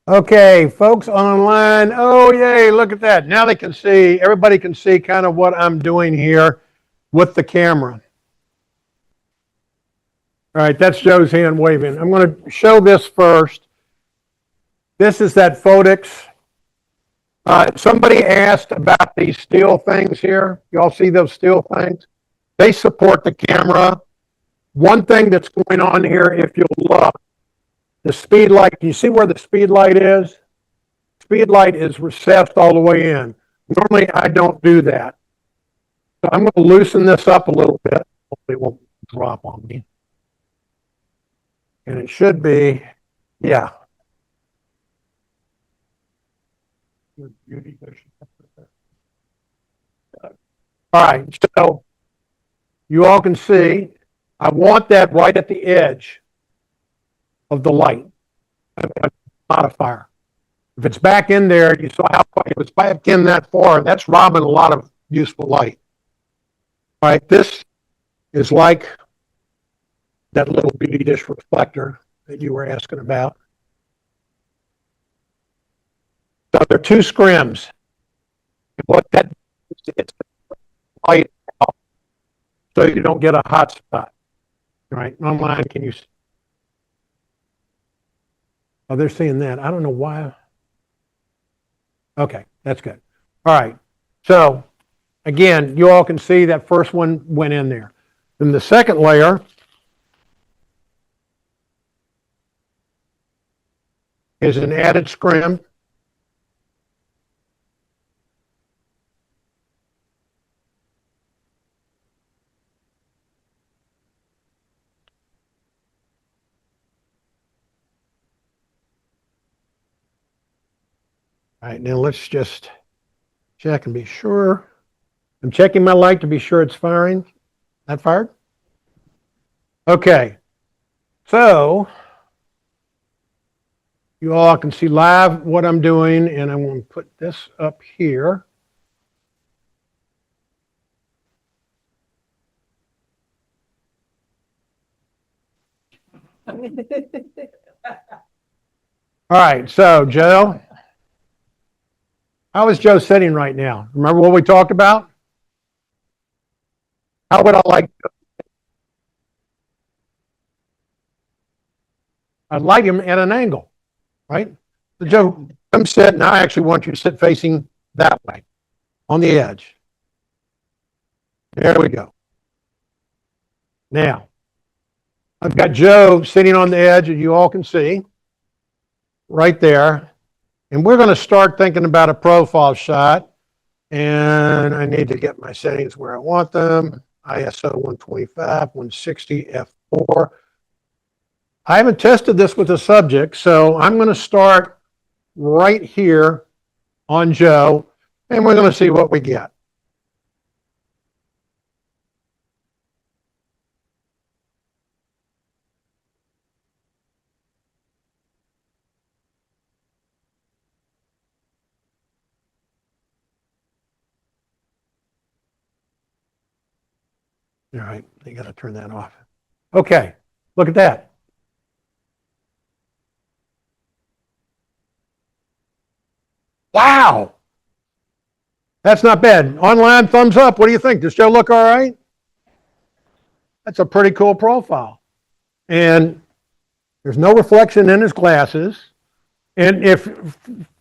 Okay, folks online. Oh, yay, look at that. Now they can see, everybody can see kind of what I'm doing here with the camera. All right, that's Joe's hand waving. I'm going to show this first. This is that Photox. Somebody asked about these steel things here. You all see those steel things? They support the camera. One thing that's going on here, if you'll look, the speed light, you see where the speed light is? Speed light is recessed all the way in. Normally, I don't do that. So I'm going to loosen this up a little bit. Hopefully it won't drop on me. And it should be, yeah. All right, so you all can see, I want that right at the edge of the light modifier. If it's back in there, you saw how far, if it's back in that far, that's robbing a lot of useful light. All right, this is like that little beauty dish reflector that you were asking about. So there are two scrims. What that is, it's light out so you don't get a hot spot. All right, online, can you? Oh, they're seeing that. I don't know why. Okay, that's good. All right, so again, you all can see that first one went in there. Then the second layer is an added scrim. All right, now let's just check and be sure. I'm checking my light to be sure it's firing. Not fired? Okay, so you all can see live what I'm doing, and I'm going to put this up here. All right, so Joe, how is Joe sitting right now? Remember what we talked about? How would I like? I'd like him at an angle, right? So Joe, I'm sitting. I actually want you to sit facing that way, on the edge. There we go. Now, I've got Joe sitting on the edge, and you all can see right there. And we're going to start thinking about a profile shot. And I need to get my settings where I want them. ISO 125, 160, f4. I haven't tested this with a subject, so I'm going to start right here on Joe, and we're going to see what we get. All right, you got to turn that off. Okay, look at that. Wow. That's not bad. Online, thumbs up. What do you think? Does Joe look all right? That's a pretty cool profile. And there's no reflection in his glasses. And if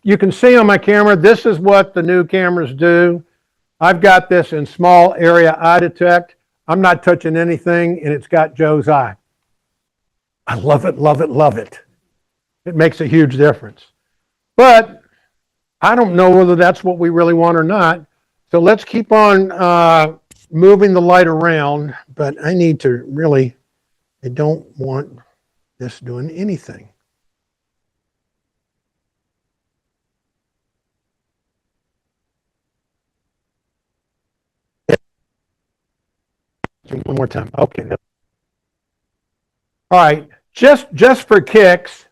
you can see on my camera, this is what the new cameras do. I've got this in small area eye detect. I'm not touching anything, and it's got Joe's eye. I love it, love it, love it. It makes a huge difference. But I don't know whether that's what we really want or not. So let's keep on moving the light around, but I need to really, I don't want this doing anything. One more time. Okay. All right. Just for kicks,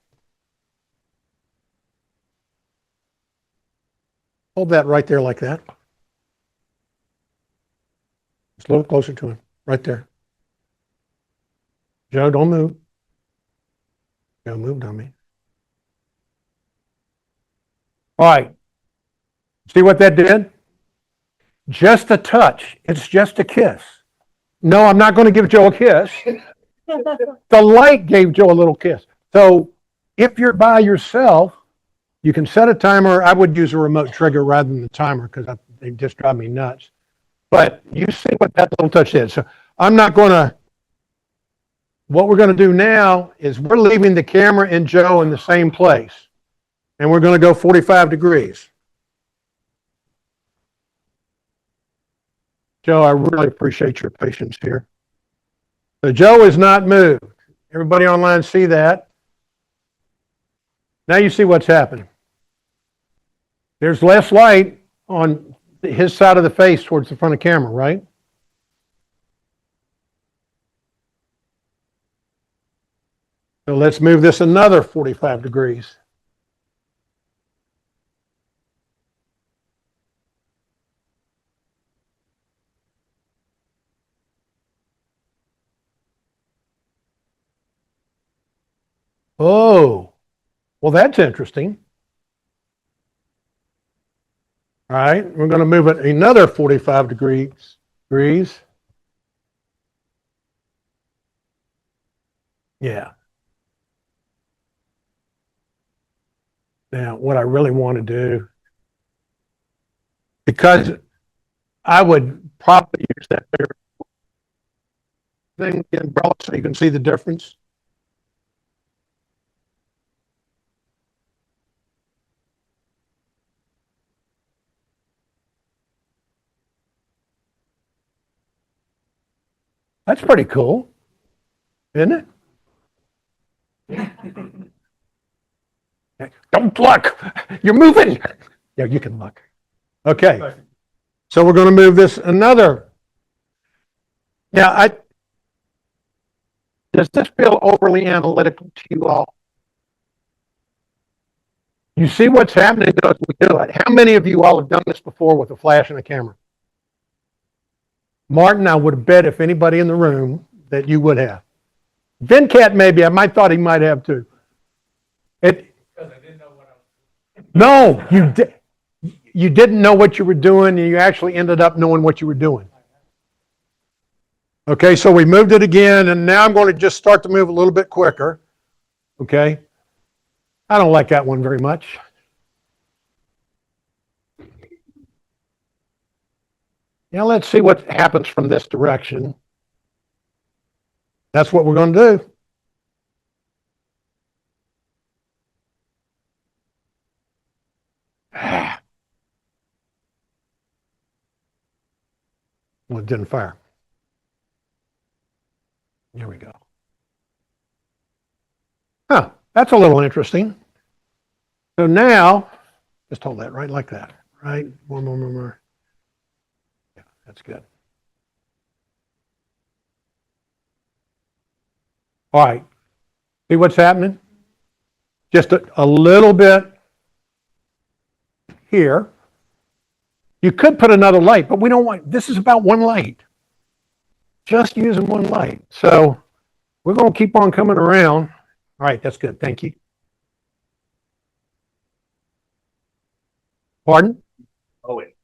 hold that right there like that. Just a little closer to him. Right there. Joe, don't move. Joe moved on me. All right. See what that did? Just a touch. It's just a kiss. No, I'm not going to give Joe a kiss. The light gave Joe a little kiss. So if you're by yourself, you can set a timer. I would use a remote trigger rather than the timer because they just drive me nuts. But you see what that little touch did. So I'm not going to, what we're going to do now is we're leaving the camera and Joe in the same place. And we're going to go 45 degrees. Joe, I really appreciate your patience here. So Joe is not moved. Everybody online see that. Now you see what's happening. There's less light on his side of the face towards the front of the camera, right? So let's move this another 45 degrees. Oh, well, that's interesting. All right, we're going to move it another 45 degrees. Yeah. Now, what I really want to do, because I would probably use that bigger thing, the umbrella, so you can see the difference. That's pretty cool, isn't it? Don't look. You're moving. Yeah, you can look. Okay. So we're going to move this another. Now, does this feel overly analytical to you all? You see what's happening as we do it. How many of you all have done this before with a flash and a camera? Martin, I would have bet if anybody in the room that you would have. Venkat, maybe. I might thought he might have too. Because I didn't know what I was doing. No, you didn't know what you were doing, and you actually ended up knowing what you were doing. Okay, so we moved it again, and now I'm going to just start to move a little bit quicker. Okay. I don't like that one very much. Now let's see what happens from this direction. That's what we're going to do. Well, it didn't fire. Here we go. Huh, that's a little interesting. So now, just hold that right like that, right? One more. Yeah, that's good. All right, see what's happening? Just a little bit here. You could put another light, but we don't want, this is about one light. Just using one light. So we're going to keep on coming around. All right, that's good. Thank you. Pardon? Oh, wait.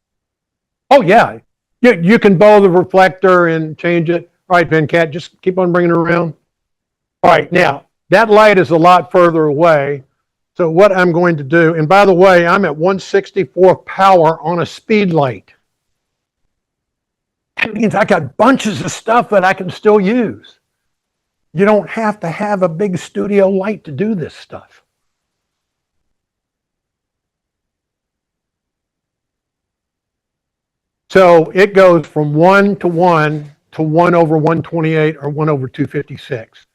Oh, yeah. You can bow the reflector and change it. All right, Venkat, just keep on bringing it around. All right, now, that light is a lot further away. So what I'm going to do, and by the way, I'm at 164 power on a speed light. That means I got bunches of stuff that I can still use. You don't have to have a big studio light to do this stuff. So it goes from 1 to 1 to 1 over 128 or 1 over 256.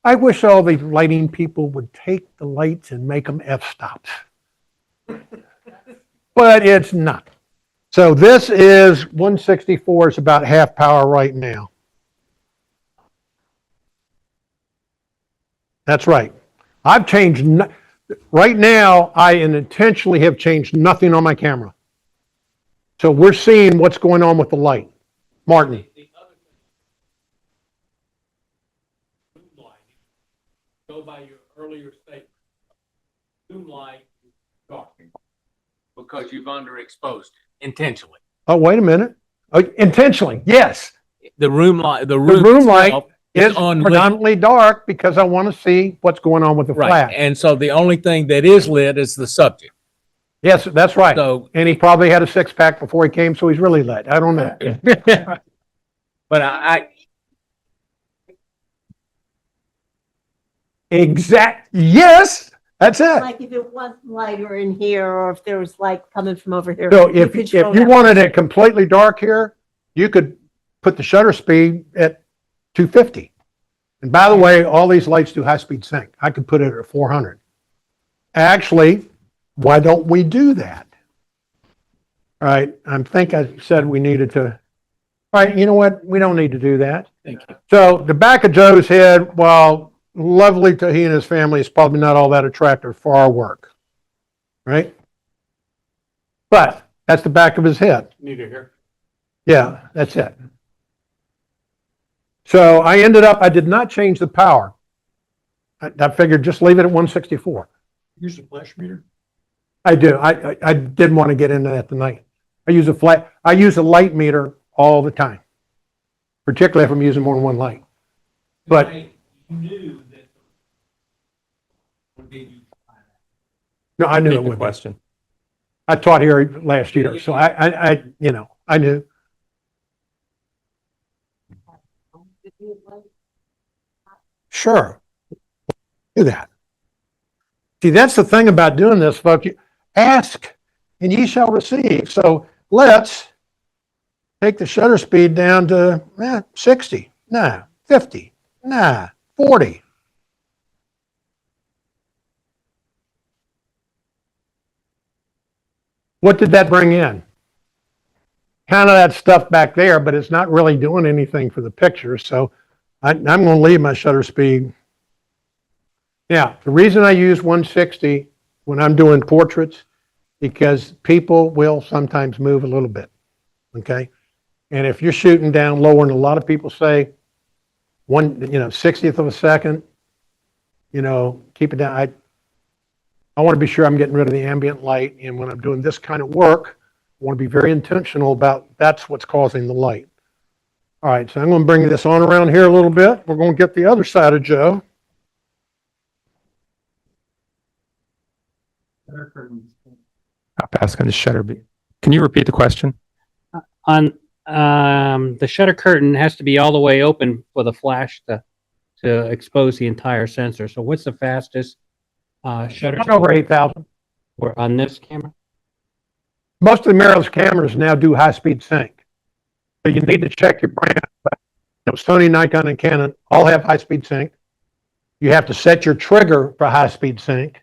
I wish all the lighting people would take the lights and make them f-stops. But it's not. So this is 164 is about half power right now. That's right. I've changed, right now, I intentionally have changed nothing on my camera. So we're seeing what's going on with the light. Martin. The other thing, zoom light, go by your earlier statement. Zoom light is dark. because you've underexposed intentionally. Oh, wait a minute. Oh, intentionally, yes. The room light, The room light is unlit. predominantly dark because I want to see what's going on with the Right, flash. and so the only thing that is lit is the subject. Yes, that's right. So, And he probably had a six pack before he came, so he's really lit. I don't know. but I Yes, that's it. Like if it was lighter in here, or if there was light coming from over here. So you if could show you that. wanted it completely dark here, you could put the shutter speed at 250. And by the way, all these lights do high-speed sync. I could put it at 400. Actually, why don't we do that? All right, I think I said we needed to. All right, you know what? We don't need to do that. Thank you. So the back of Joe's head, while lovely to he and his family, is probably not all that attractive for our work, right? But that's the back of his head. Neither here. Yeah, that's it. So I ended up, I did not change the power. I figured just leave it at 164. Use the flash meter. I do. I didn't want to get into that tonight. I use a light meter all the time, particularly if I'm using more than one light. But You knew that. What did you find out? no, I knew it Good would. question. I taught here last year, so I knew. Sure. Do that. See, that's the thing about doing this, folks. You ask and ye shall receive. So let's take the shutter speed down to 60. Nah, 50. Nah, 40. What did that bring in? Kind of that stuff back there, but it's not really doing anything for the picture. So I'm going to leave my shutter speed. Yeah, the reason I use 160 when I'm doing portraits, because people will sometimes move a little bit, okay? And if you're shooting down lower, and a lot of people say 60th of a second, keep it down. I want to be sure I'm getting rid of the ambient light, and when I'm doing this kind of work, I want to be very intentional about that's what's causing the light. All right, so I'm going to bring this on around here a little bit. We're going to get the other side of Joe. How fast can the shutter be? Can you repeat the question? On the shutter curtain has to be all the way open for the flash to expose the entire sensor. So what's the fastest shutter Not over 8,000. or on this camera? Most of the mirrorless cameras now do high-speed sync. So you need to check your brand. But, Sony, Nikon, and Canon all have high-speed sync. You have to set your trigger for high-speed sync.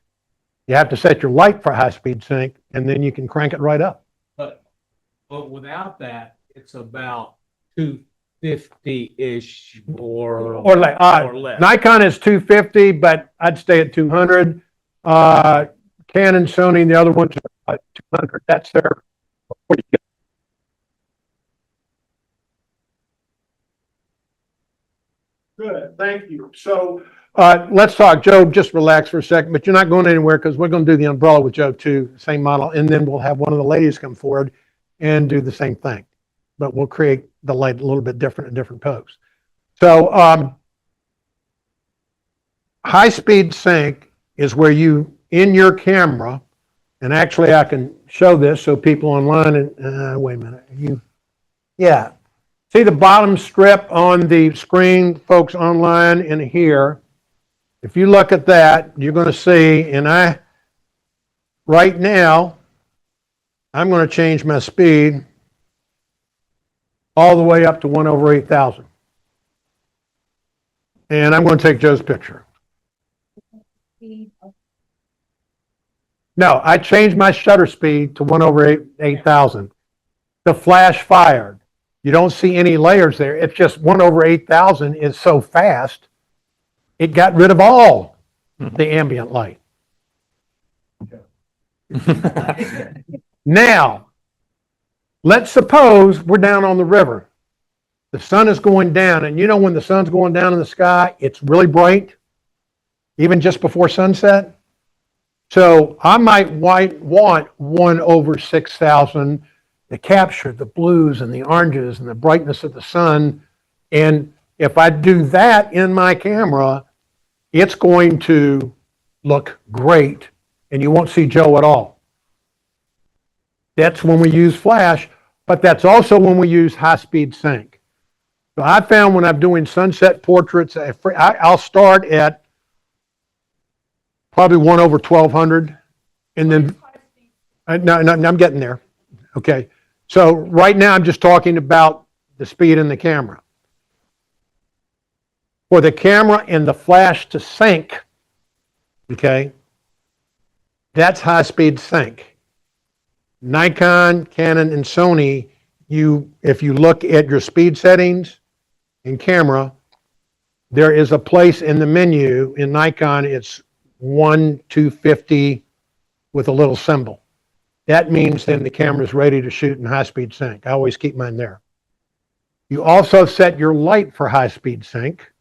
You have to set your light for high-speed sync, and then you can crank it right up. But without that, it's about 250-ish Or less. or less. Nikon is 250, but I'd stay at 200. Canon, Sony, and the other ones are 200. That's their. Good, thank you. So let's talk. Joe, just relax for a second, but you're not going anywhere because we're going to do the umbrella with Joe too, same model, and then we'll have one of the ladies come forward and do the same thing. But we'll create the light a little bit different in different poses. So high-speed sync is where you, in your camera, and actually I can show this so people online, and wait a minute, yeah. See the bottom strip on the screen, folks online and here. If you look at that, you're going to see, and right now, I'm going to change my speed all the way up to 1/8,000. And I'm going to take Joe's picture. No, I changed my shutter speed to 1/8,000. The flash fired. You don't see any layers there. It's just 1/8,000 is so fast, it got rid of all the ambient light. Now, let's suppose we're down on the river. The sun is going down, and when the sun's going down in the sky, it's really bright, even just before sunset. So I might want 1/6,000 to capture the blues and the oranges and the brightness of the sun. And if I do that in my camera, it's going to look great and you won't see Joe at all. That's when we use flash, but that's also when we use high-speed sync. So I found when I'm doing sunset portraits, I'll start at probably 1/1200, and then, no, I'm getting there. Okay, so right now I'm just talking about the speed in the camera. For the camera and the flash to sync, okay, that's high-speed sync. Nikon, Canon, and Sony, if you look at your speed settings in camera, there is a place in the menu. In Nikon, it's 1/250 with a little symbol. That means then the camera's ready to shoot in high-speed sync. I always keep mine there. You also set your light for high-speed sync.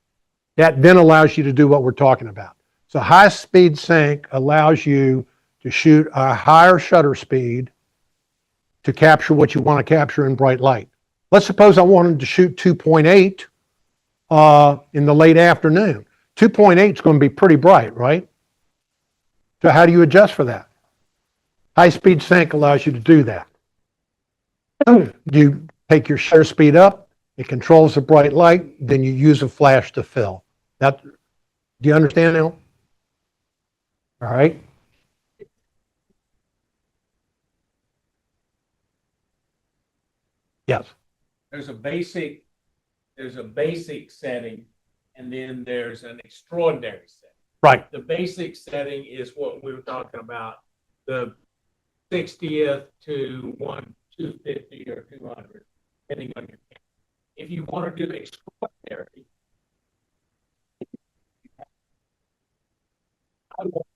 That then allows you to do what we're talking about. So high-speed sync allows you to shoot a higher shutter speed to capture what you want to capture in bright light. Let's suppose I wanted to shoot 2.8 in the late afternoon. 2.8 is going to be pretty bright, right? So how do you adjust for that? High-speed sync allows you to do that. You take your shutter speed up, it controls the bright light, then you use a flash to fill. Do you understand now? All right. Yes. There's a basic setting, and then there's an extraordinary setting. Right. The basic setting is what we were talking about, the 60th to 250 or 200, depending on your camera. If you want to do extraordinary, I want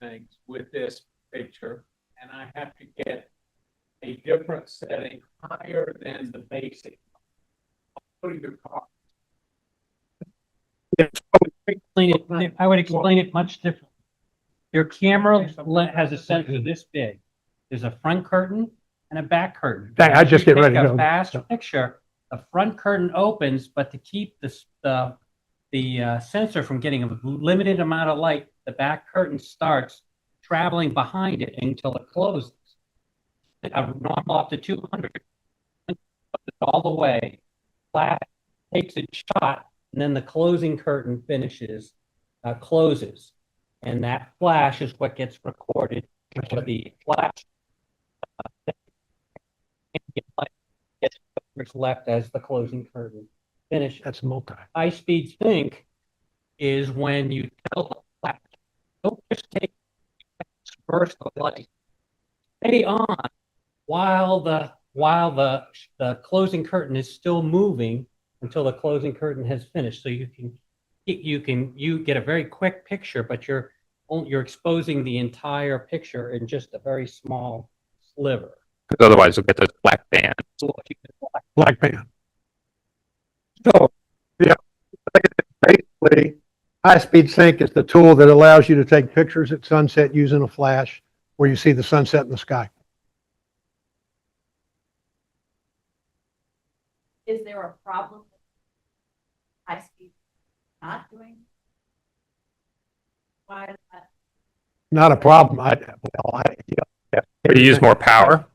things with this picture, and I have to get a different setting higher than the basic. Putting your car. I would explain it much differently. Your camera has a sensor this big. There's a front curtain and a back curtain. I just get ready to Take go. a fast picture. The front curtain opens, but to keep the sensor from getting a limited amount of light, the back curtain starts traveling behind it until it closes. Normal up to 200, all the way. Flash takes a shot, and then the closing curtain closes, and that flash is what gets recorded. So the flash gets left as the closing curtain finishes. That's multi. High-speed sync is when you tell the flash, don't just take burst of light. Stay on while the closing curtain is still moving until the closing curtain has finished. So you get a very quick picture, but you're exposing the entire picture in just a very small sliver. Because otherwise you'll get those black bands. So if you can Black band. So, yeah, basically, high-speed sync is the tool that allows you to take pictures at sunset using a flash where you see the sunset in the sky. Is there a problem with high speed not doing? Why is that? Not a problem. You use more power.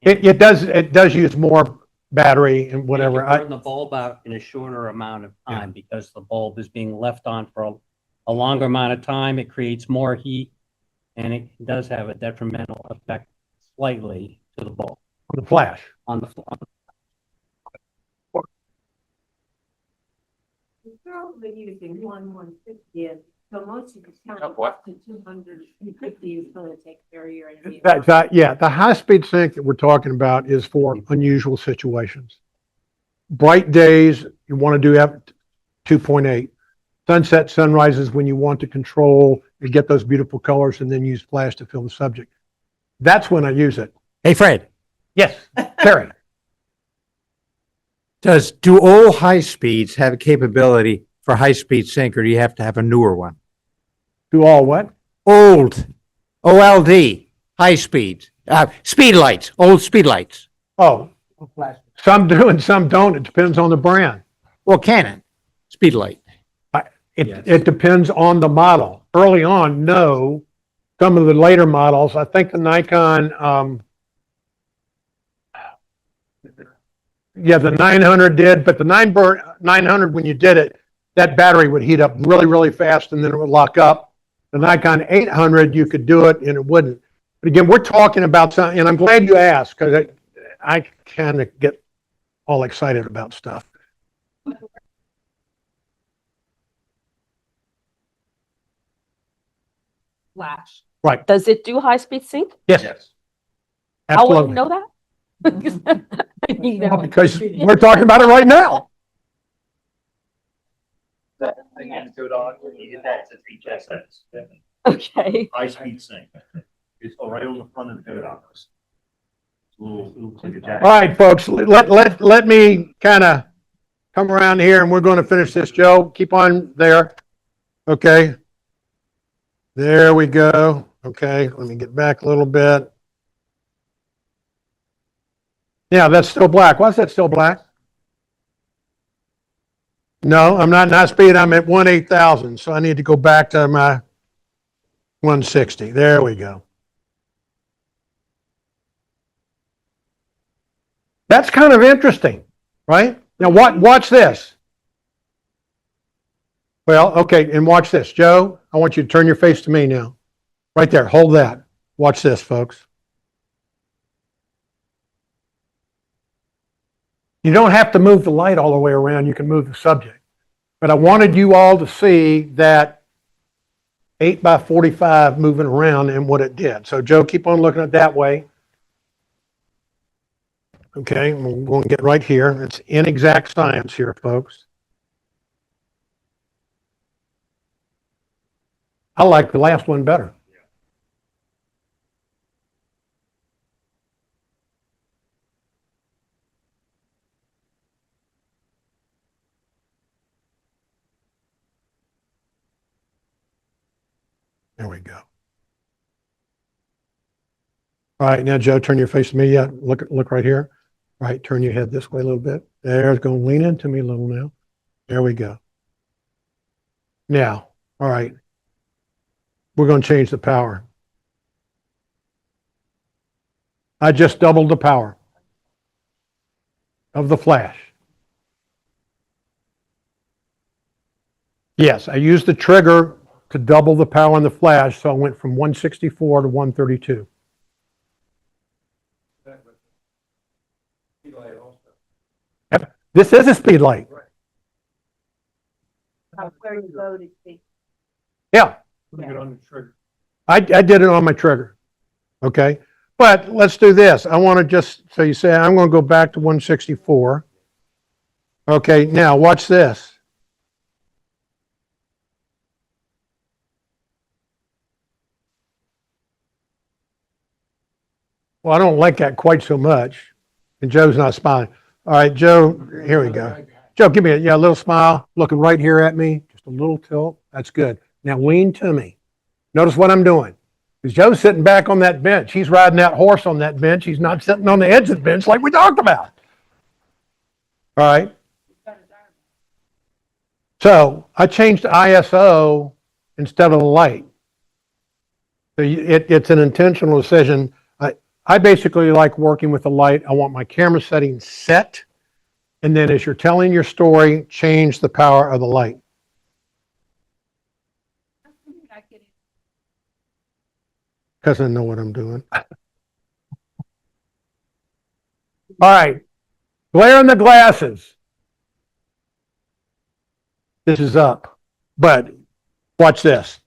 It does use more battery and whatever. You burn the bulb out in a shorter amount of time because the bulb is being left on for a longer amount of time. It creates more heat, and it does have a detrimental effect slightly to the bulb On the flash. on the We're probably using 1/150th, so most of the time, Of what? up to 250 is going to take very early. Yeah, the high-speed sync that we're talking about is for unusual situations. Bright days, you want to do 2.8. Sunset, sunrises, when you want to control and get those beautiful colors and then use flash to fill the subject. That's when I use it. Hey, Fred, Yes, Terry. do all high speeds have a capability for high speed sync, or do you have to have a newer one? Do all what? old OLD, high speeds, speed lights, old speed lights. Oh, some do and some don't. It depends on the brand. Well, Canon, speed light. It depends on the model. Early on, no. Some of the later models, I think the Nikon, yeah, the 900 did, but the 900, when you did it, that battery would heat up really, really fast and then it would lock up. The Nikon 800, you could do it and it wouldn't. But again, we're talking about something, and I'm glad you asked because I kind of get all excited about stuff. Flash. Right. Does it do high-speed sync? Yes, How will absolutely. you know that? You know. Well, because we're talking about it right now. Again, go on, you get that, it's HSS. Okay. High-speed sync. It's right on the front of the code office. Little click of jack. All right, folks, let me kind of come around here and we're going to finish this. Joe, keep on there. Okay. There we go. Okay, let me get back a little bit. Yeah, that's still black. Why is that still black? No, I'm not in high speed. I'm at 1/8,000. So I need to go back to my 160. There we go. That's kind of interesting, right? Now watch this. Well, okay, and watch this. Joe, I want you to turn your face to me now. Right there, hold that. Watch this, folks. You don't have to move the light all the way around. You can move the subject. But I wanted you all to see that 8x45 moving around and what it did. So Joe, keep on looking at it that way. Okay, we're going to get right here. It's inexact science here, folks. I like the last one better. There we go. All right, now Joe, turn your face to me. Yeah, look right here. All right, turn your head this way a little bit. There's going to lean into me a little now. There we go. Now, all right, we're going to change the power. I just doubled the power of the flash. Yes, I used the trigger to double the power on the flash, so I went from 164 to 132. Yep. This is a speed light. Where you voted, see. Yeah, Put it on the trigger. I did it on my trigger. Okay, but let's do this. I want to just, so you say, I'm going to go back to 164. Okay, now watch this. Well, I don't like that quite so much. And Joe's not smiling. All right, Joe, here we go. Joe, give me a little smile, looking right here at me. Just a little tilt. That's good. Now lean to me. Notice what I'm doing. Because Joe's sitting back on that bench. He's riding that horse on that bench. He's not sitting on the edge of the bench like we talked about. All right. So I changed ISO instead of the light. So it's an intentional decision. I basically like working with the light. I want my camera settings set. And then as you're telling your story, change the power of the light. Because I know what I'm doing. All right. Glare in the glasses. This is up. But watch this.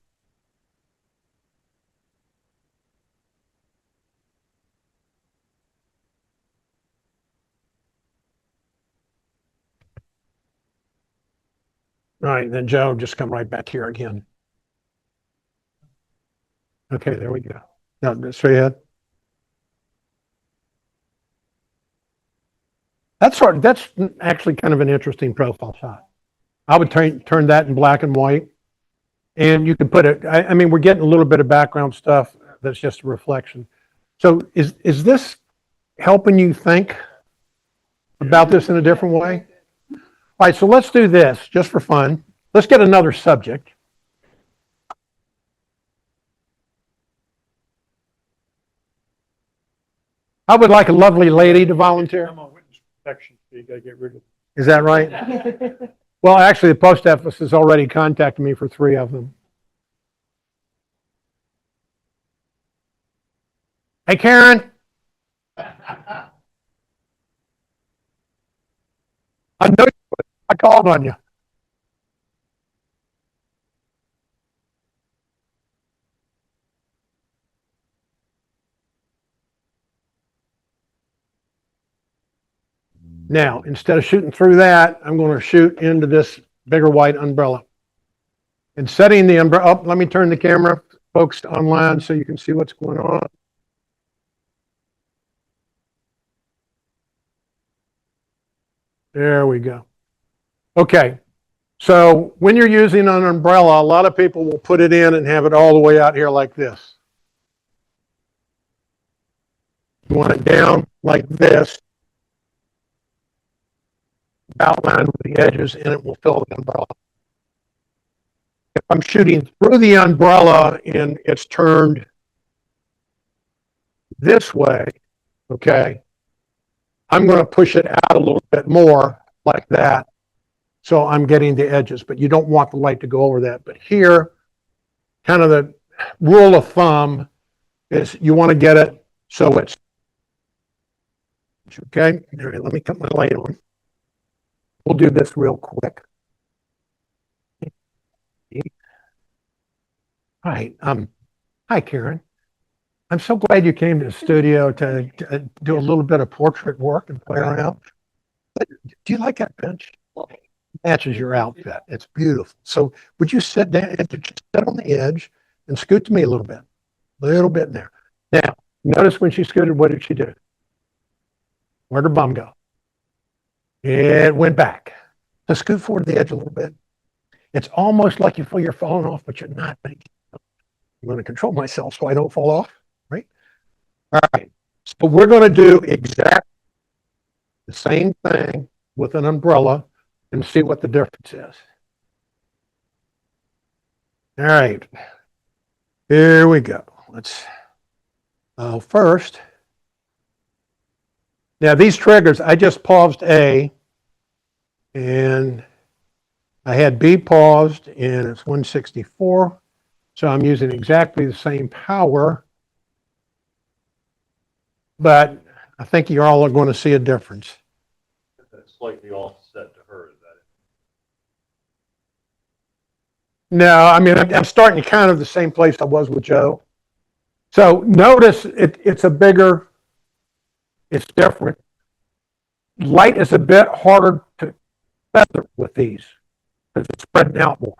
All right, then Joe, just come right back here again. Okay, there we go. Now, straight ahead. That's actually kind of an interesting profile shot. I would turn that in black and white. And you can put it, I mean, we're getting a little bit of background stuff that's just a reflection. So is this helping you think about this in a different way? All right, so let's do this just for fun. Let's get another subject. I would like a lovely lady to volunteer. I'm on witness protection, so you gotta get rid of. Is that right? Well, actually, the post office has already contacted me for 3 of them. Hey, Karen. I know you. I called on you. Now, instead of shooting through that, I'm going to shoot into this bigger white umbrella. And setting the umbrella, oh, let me turn the camera, folks, online so you can see what's going on. There we go. Okay. So when you're using an umbrella, a lot of people will put it in and have it all the way out here like this. You want it down like this, outlined with the edges, and it will fill the umbrella. If I'm shooting through the umbrella and it's turned this way, okay, I'm going to push it out a little bit more like that. So I'm getting the edges, but you don't want the light to go over that. But here, kind of the rule of thumb is you want to get it so it's, okay, all right, let me cut my light on. We'll do this real quick. All right. Hi, Karen. I'm so glad you came to the studio to do a little bit of portrait work and play around. But do you like that bench? Matches your outfit. It's beautiful. So would you sit down and just sit on the edge and scoot to me a little bit in there. Now, notice when she scooted, what did she do? Where'd her bum go? It went back. So scoot forward to the edge a little bit. It's almost like you feel you're falling off, but you're not. I'm going to control myself so I don't fall off, right? All right. So we're going to do exactly the same thing with an umbrella and see what the difference is. All right. Here we go. Let's, first, now these triggers, I just paused A and I had B paused and it's 164. So I'm using exactly the same power, but I think you all are going to see a difference. That's slightly offset to her, is that it? No, I mean, I'm starting kind of the same place I was with Joe. So notice it's a bigger, it's different. Light is a bit harder to feather with these because it's spreading out more.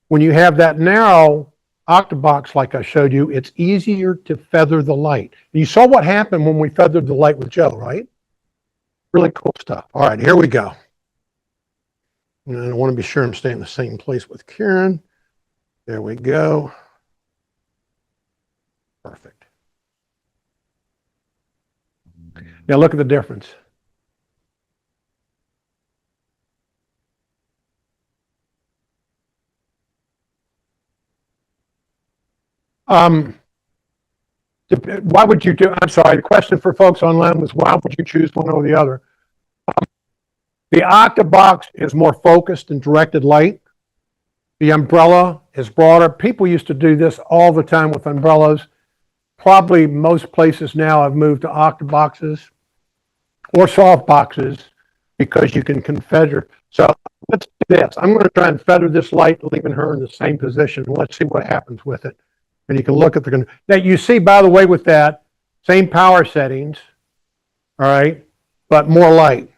When you have that narrow octabox like I showed you, it's easier to feather the light. You saw what happened when we feathered the light with Joe, right? Really cool stuff. All right, here we go. And I want to be sure I'm staying in the same place with Karen. There we go. Perfect. Now look at the difference. Why would you do, I'm sorry, the question for folks online was why would you choose one or the other? The octabox is more focused and directed light. The umbrella is broader. People used to do this all the time with umbrellas. Probably most places now have moved to octaboxes or soft boxes because you can feather. So let's do this. I'm going to try and feather this light, leaving her in the same position. Let's see what happens with it. And you can look at the, now you see, by the way, with that, same power settings, all right, but more light.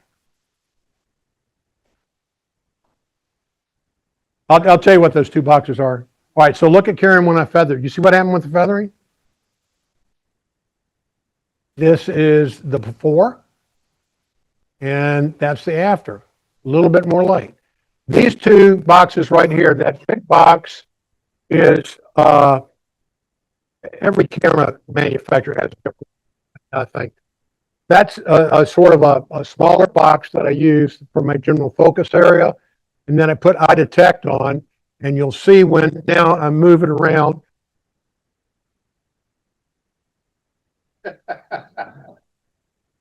I'll tell you what those two boxes are. All right, so look at Karen when I feathered. You see what happened with the feathering? This is the before, and that's the after. A little bit more light. These two boxes right here, that big box is, every camera manufacturer has a different, I think. That's a sort of a smaller box that I use for my general focus area. And then I put eye detect on, and you'll see when now I'm moving around.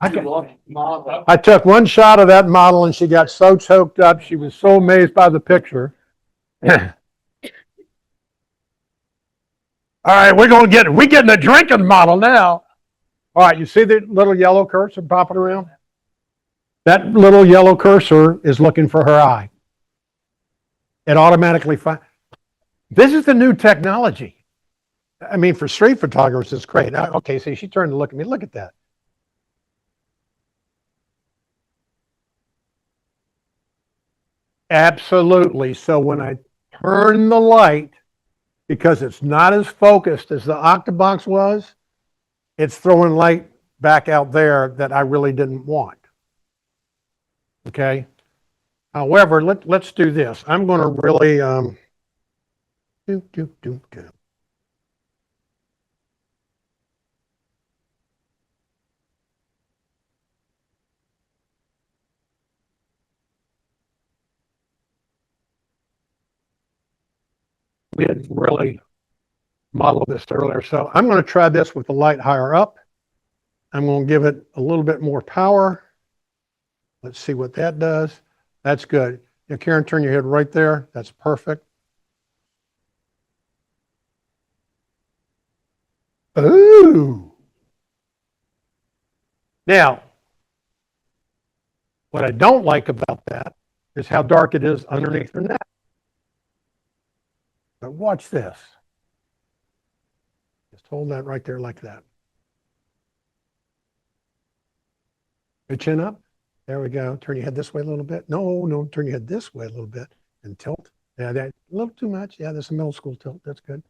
I took one shot of that model and she got so choked up. She was so amazed by the picture. All right, we're getting a drinking model now. All right, you see the little yellow cursor popping around? That little yellow cursor is looking for her eye. It automatically finds. This is the new technology. I mean, for street photographers, it's great. Okay, see, she turned to look at me. Look at that. Absolutely. So when I turn the light, because it's not as focused as the Octabox was, it's throwing light back out there that I really didn't want. Okay. However, let's do this. I'm going to really, we didn't really model this earlier. So I'm going to try this with the light higher up. I'm going to give it a little bit more power. Let's see what that does. That's good. Now, Karen, turn your head right there. That's perfect. Ooh. Now, what I don't like about that is how dark it is underneath the net. But watch this. Just hold that right there like that. Your chin up. There we go. Turn your head this way a little bit. No, turn your head this way a little bit and tilt. Yeah, that a little too much. Yeah, that's a middle school tilt. That's good.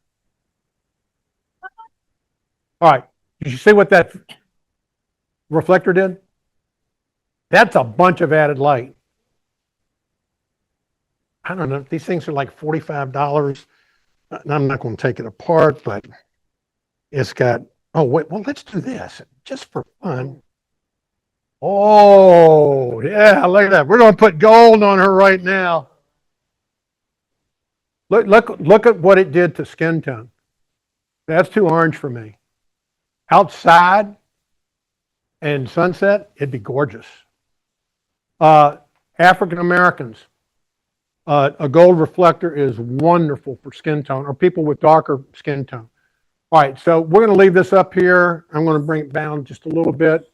All right. Did you see what that reflector did? That's a bunch of added light. I don't know. These things are like $45. I'm not going to take it apart, but it's got, oh, wait, well, let's do this just for fun. Oh, yeah, look at that. We're going to put gold on her right now. Look at what it did to skin tone. That's too orange for me. Outside and sunset, it'd be gorgeous. African Americans, a gold reflector is wonderful for skin tone, or people with darker skin tone. All right, so we're going to leave this up here. I'm going to bring it down just a little bit,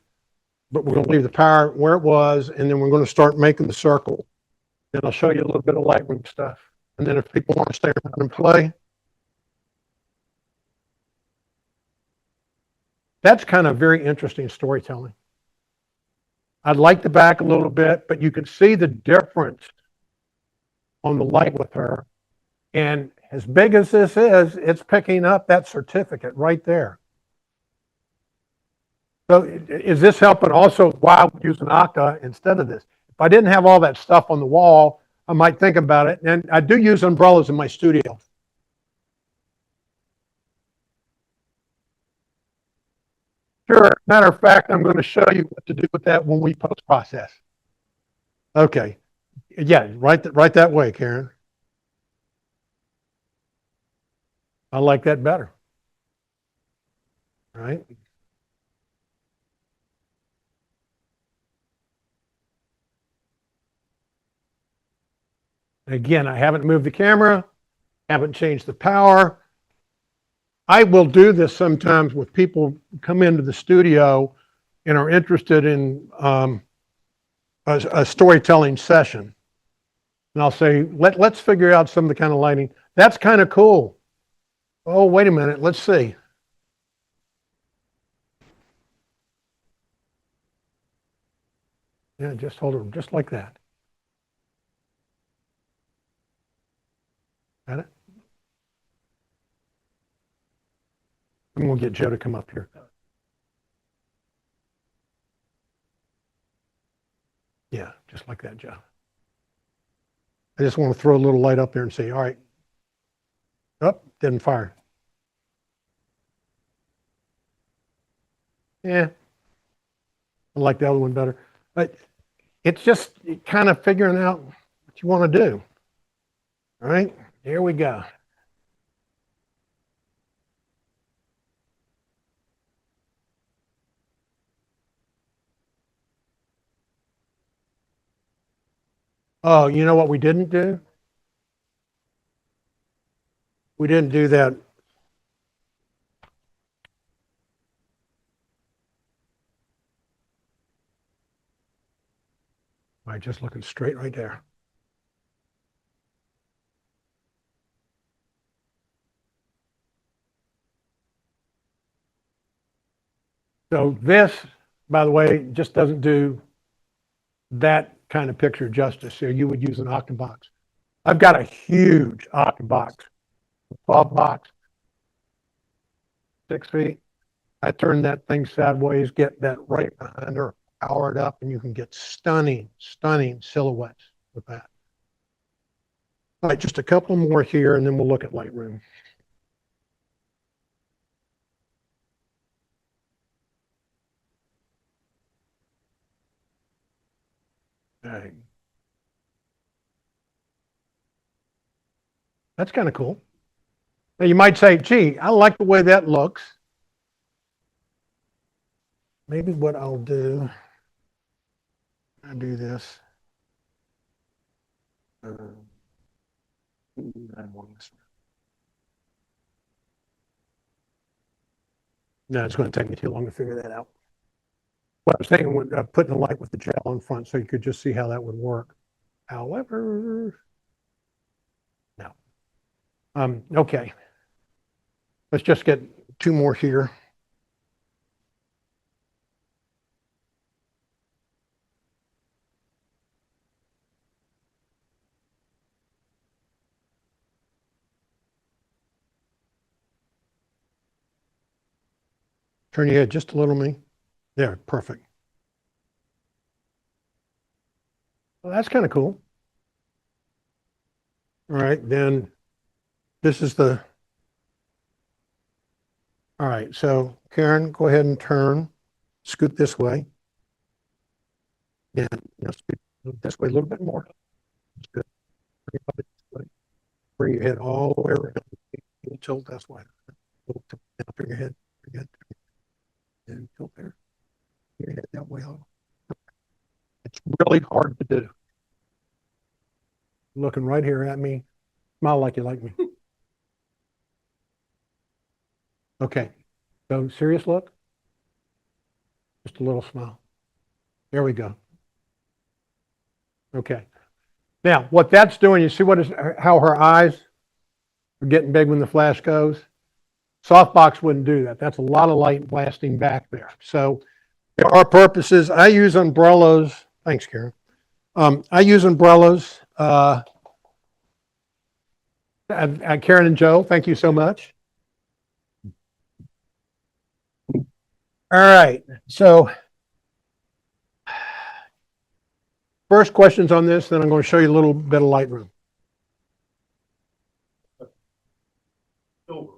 but we're going to leave the power where it was, and then we're going to start making the circle. Then I'll show you a little bit of Lightroom stuff. And then if people want to stay around and play, that's kind of very interesting storytelling. I'd like the back a little bit, but you can see the difference on the light with her. And as big as this is, it's picking up that certificate right there. So is this helping also while using Octa instead of this? If I didn't have all that stuff on the wall, I might think about it. And I do use umbrellas in my studio. Sure. Matter of fact, I'm going to show you what to do with that when we post-process. Okay. Yeah, right that way, Karen. I like that better. All right. Again, I haven't moved the camera, haven't changed the power. I will do this sometimes with people who come into the studio and are interested in a storytelling session. And I'll say, let's figure out some of the kind of lighting. That's kind of cool. Oh, wait a minute. Let's see. Yeah, just hold it just like that. Got it? I'm going to get Joe to come up here. Yeah, just like that, Joe. I just want to throw a little light up there and say, all right. Oh, didn't fire. Yeah. I like the other one better. But it's just kind of figuring out what you want to do. All right, here we go. Oh, you know what we didn't do? We didn't do that. By just looking straight right there. So this, by the way, just doesn't do that kind of picture justice. So you would use an Octabox. I've got a huge Octabox, 12 box, 6 feet. I turn that thing sideways, get that right behind her, power it up, and you can get stunning, stunning silhouettes with that. All right, just a couple more here, and then we'll look at Lightroom. Okay. That's kind of cool. Now you might say, gee, I like the way that looks. Maybe what I'll do, I do this. No, it's going to take me too long to figure that out. What I was thinking was putting the light with the gel in front so you could just see how that would work. However, no. Okay. Let's just get 2 more here. Turn your head just a little, me. There, perfect. Well, that's kind of cool. All right, then this is the, all right, so Karen, go ahead and turn, scoot this way. And scoot this way a little bit more. That's good. Bring your head all the way around. Tilt this way. Now turn your head. And tilt there. Your head that way. It's really hard to do. Looking right here at me. Smile like you like me. Okay. So serious look. Just a little smile. There we go. Okay. Now, what that's doing, you see how her eyes are getting big when the flash goes? Softbox wouldn't do that. That's a lot of light blasting back there. So there are purposes. I use umbrellas. Thanks, Karen. I use umbrellas. Karen and Joe, thank you so much. All right. So first questions on this, then I'm going to show you a little bit of Lightroom. Silver.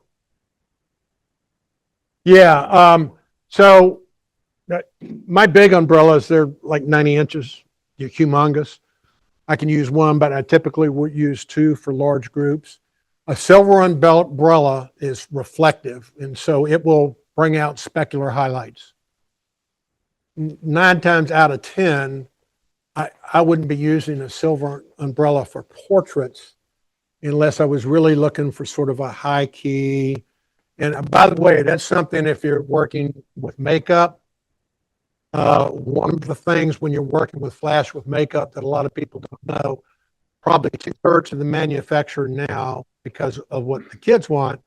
Yeah. So my big umbrellas, they're like 90 inches. They're humongous. I can use one, but I typically would use 2 for large groups. A silver umbrella is reflective, and so it will bring out specular highlights. 9 times out of 10, I wouldn't be using a silver umbrella for portraits unless I was really looking for sort of a high key. And by the way, that's something if you're working with makeup. One of the things when you're working with flash with makeup that a lot of people don't know, probably 2/3 of the manufacturer now, because of what the kids want,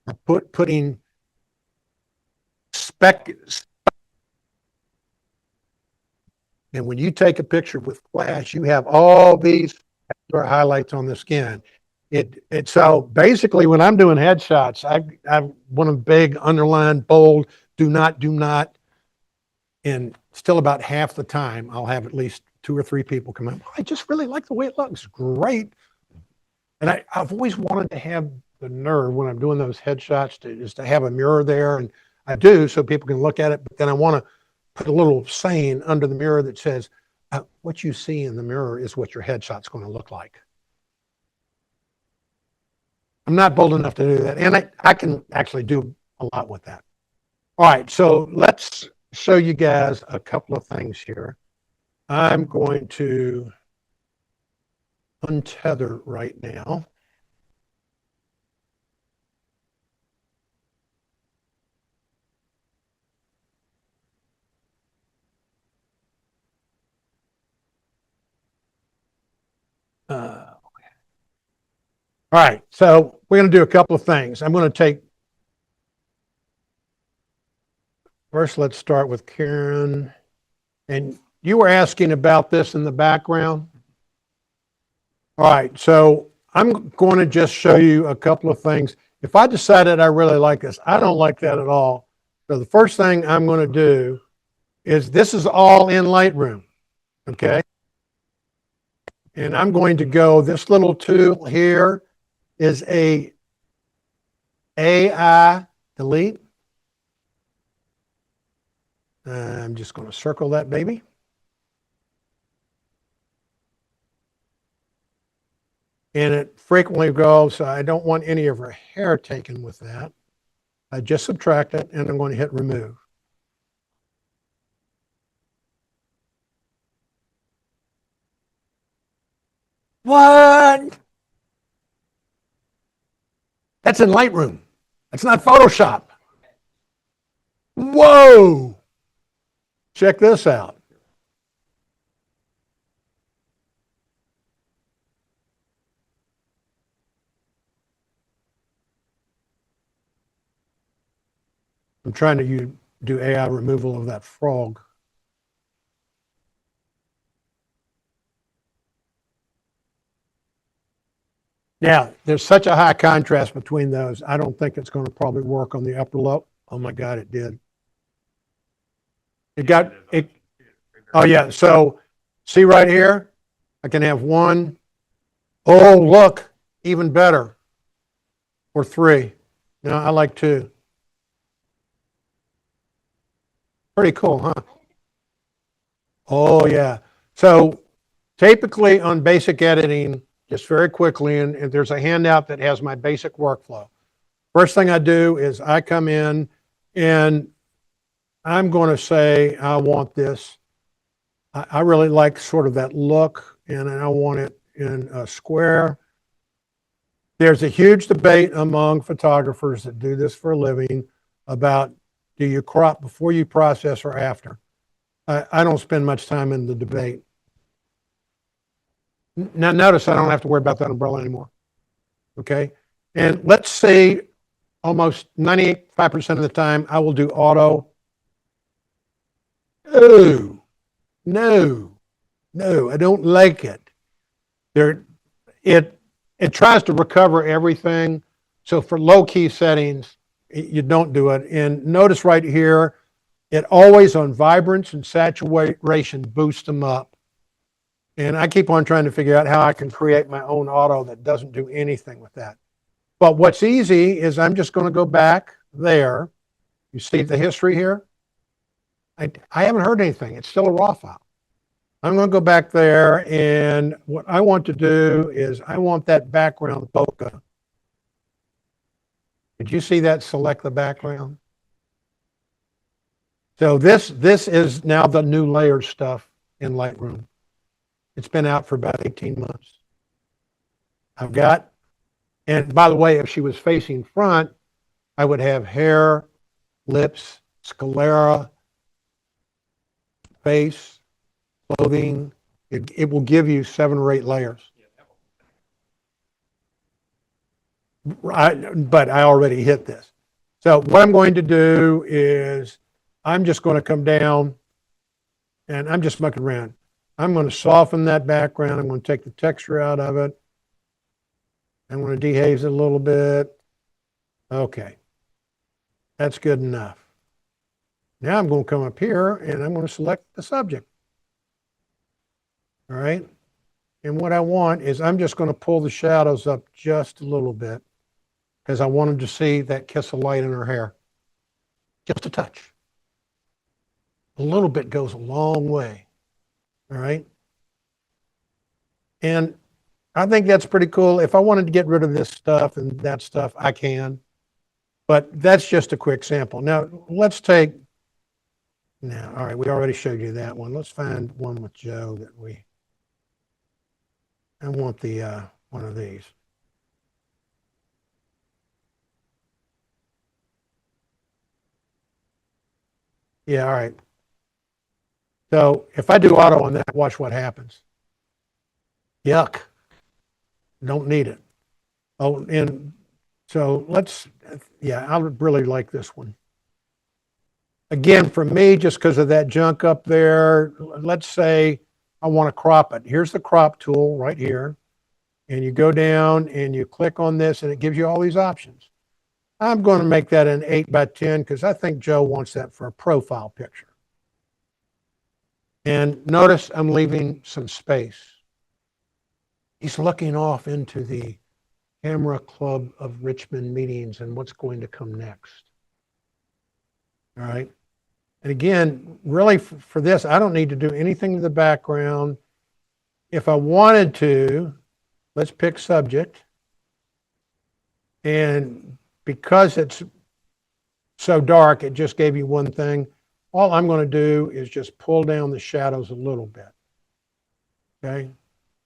are putting and when you take a picture with flash, you have all these highlights on the skin. So basically when I'm doing headshots, I want a big underlined, bold, do not. And still about half the time, I'll have at least 2 or 3 people come up. I just really like the way it looks. Great. And I've always wanted to have the nerve when I'm doing those headshots is to have a mirror there, and I do so people can look at it. But then I want to put a little saying under the mirror that says, "What you see in the mirror is what your headshot's going to look like." I'm not bold enough to do that, and I can actually do a lot with that. All right, so let's show you guys a couple of things here. I'm going to untether right now. All right, so we're going to do a couple of things. I'm going to take, first let's start with Karen. And you were asking about this in the background. All right, so I'm going to just show you a couple of things. If I decided I really like this, I don't like that at all. So the first thing I'm going to do is, this is all in Lightroom, okay? And I'm going to go, this little tool here is a AI delete. I'm just going to circle that baby. And it frequently goes, so I don't want any of her hair taken with that. I just subtract it, and I'm going to hit remove. What? That's in Lightroom. That's not Photoshop. Whoa! Check this out. I'm trying to do AI removal of that frog. Now, there's such a high contrast between those. I don't think it's going to probably work on the upper level. Oh my God, it did. It got it. Oh yeah. So see right here, I can have one. Oh, look, even better. Or three. No, I like two. Pretty cool, huh? Oh yeah. So typically on basic editing, just very quickly, and there's a handout that has my basic workflow. First thing I do is I come in and I'm going to say, I want this. I really like sort of that look, and I want it in a square. There's a huge debate among photographers that do this for a living about, do you crop before you process or after? I don't spend much time in the debate. Now notice I don't have to worry about that umbrella anymore. Okay. And let's say almost 95% of the time I will do auto. Oh, no, I don't like it. It tries to recover everything. So for low key settings, you don't do it. And notice right here, it always on vibrance and saturation boosts them up. And I keep on trying to figure out how I can create my own auto that doesn't do anything with that. But what's easy is I'm just going to go back there. You see the history here? I haven't heard anything. It's still a raw file. I'm going to go back there, and what I want to do is I want that background bokeh. Did you see that? Select the background. So this is now the new layered stuff in Lightroom. It's been out for about 18 months. I've got, and by the way, if she was facing front, I would have hair, lips, sclera, face, clothing. It will give you 7 or 8 layers. But I already hit this. So what I'm going to do is I'm just going to come down and I'm just mucking around. I'm going to soften that background. I'm going to take the texture out of it. I'm going to dehaze it a little bit. Okay. That's good enough. Now I'm going to come up here and I'm going to select the subject. All right. And what I want is I'm just going to pull the shadows up just a little bit. because I wanted to see that kiss of light in her hair. Just a touch. A little bit goes a long way. All right. And I think that's pretty cool. If I wanted to get rid of this stuff and that stuff, I can. But that's just a quick sample. Now, let's take, now, all right, we already showed you that one. Let's find one with Joe that I want the, one of these. Yeah, all right. So if I do auto on that, watch what happens. Yuck. Don't need it. Oh, and so yeah, I would really like this one. Again, for me, just because of that junk up there, let's say I want to crop it. Here's the crop tool right here. And you go down and you click on this and it gives you all these options. I'm going to make that an 8x10 because I think Joe wants that for a profile picture. And notice I'm leaving some space. He's looking off into the Camera Club of Richmond meetings and what's going to come next. All right. And again, really for this, I don't need to do anything to the background. If I wanted to, let's pick subject. And because it's so dark, it just gave you one thing. All I'm going to do is just pull down the shadows a little bit. Okay.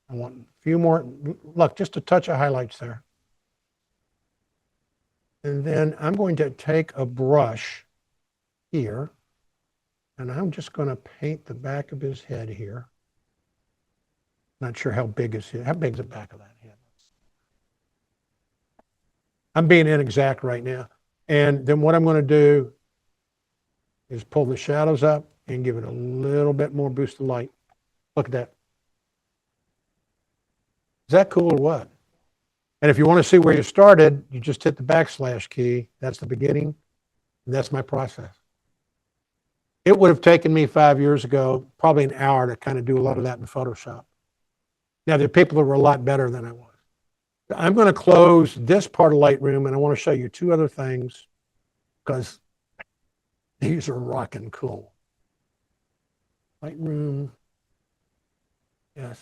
I want a few more, look, just a touch of highlights there. And then I'm going to take a brush here, and I'm just going to paint the back of his head here. Not sure how big is it. How big is the back of that head? I'm being inexact right now. And then what I'm going to do is pull the shadows up and give it a little bit more boost of light. Look at that. Is that cool or what? And if you want to see where you started, you just hit the backslash key. That's the beginning. And that's my process. It would have taken me 5 years ago, probably an hour to kind of do a lot of that in Photoshop. Now, there are people who are a lot better than I was. I'm going to close this part of Lightroom, and I want to show you two other things because these are rocking cool. Lightroom. Yes.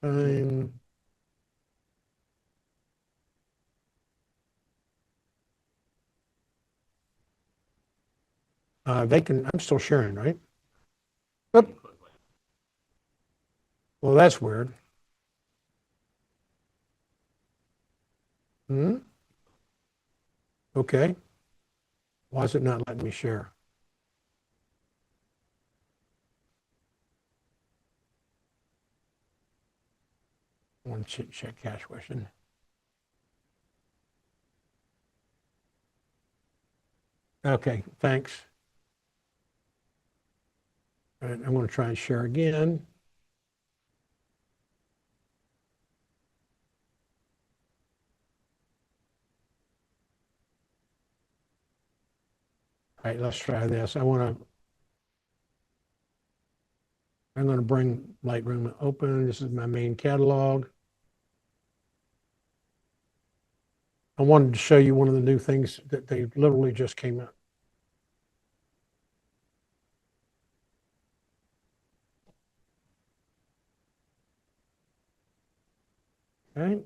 Time. I'm still sharing, right? Oop. Well, that's weird. Okay. Why is it not letting me share? I want to check cache question. Okay, thanks. All right, I'm going to try and share again. All right, let's try this. I'm going to bring Lightroom open. This is my main catalog. I wanted to show you one of the new things that they literally just came out. Okay.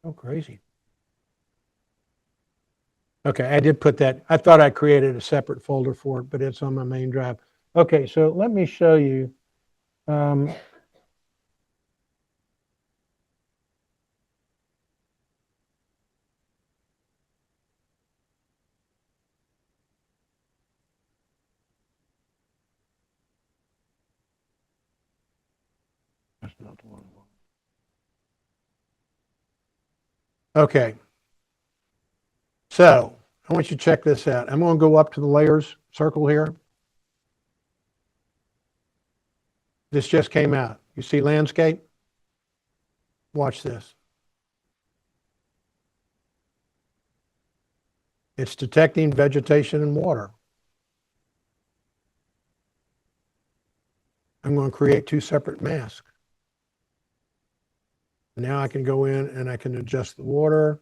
Oh, crazy. Okay, I did put that. I thought I created a separate folder for it, but it's on my main drive. Okay, so let me show you. That's not the one. Okay. So I want you to check this out. I'm going to go up to the layers circle here. This just came out. You see landscape? Watch this. It's detecting vegetation and water. I'm going to create two separate masks. Now I can go in and I can adjust the water.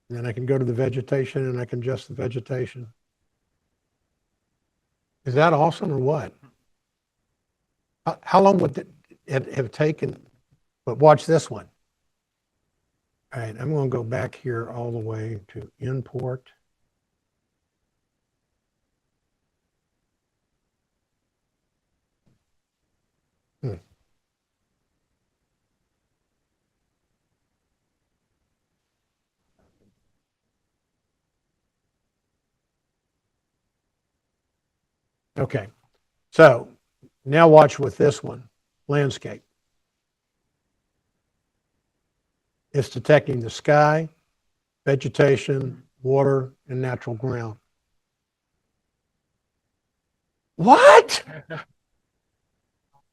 And then I can go to the vegetation and I can adjust the vegetation. Is that awesome or what? How long would it have taken? But watch this one. All right, I'm going to go back here all the way to import. Okay, so now watch with this one, landscape. It's detecting the sky, vegetation, water, and natural ground. What?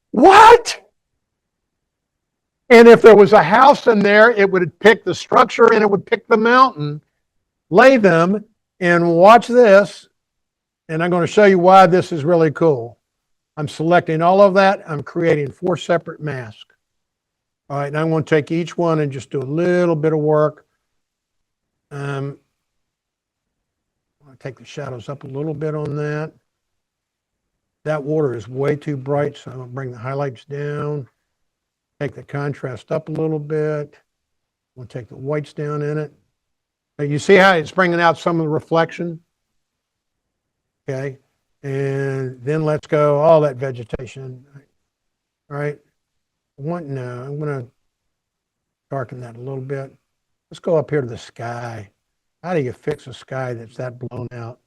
What? And if there was a house in there, it would pick the structure and it would pick the mountain, lay them, and watch this. And I'm going to show you why this is really cool. I'm selecting all of that. I'm creating 4 separate masks. All right, and I'm going to take each one and just do a little bit of work. I'll take the shadows up a little bit on that. That water is way too bright, so I'm going to bring the highlights down. Take the contrast up a little bit. We'll take the whites down in it. Now you see how it's bringing out some of the reflection? Okay, and then let's go all that vegetation. All right, no, I'm going to darken that a little bit. Let's go up here to the sky. How do you fix a sky that's that blown out?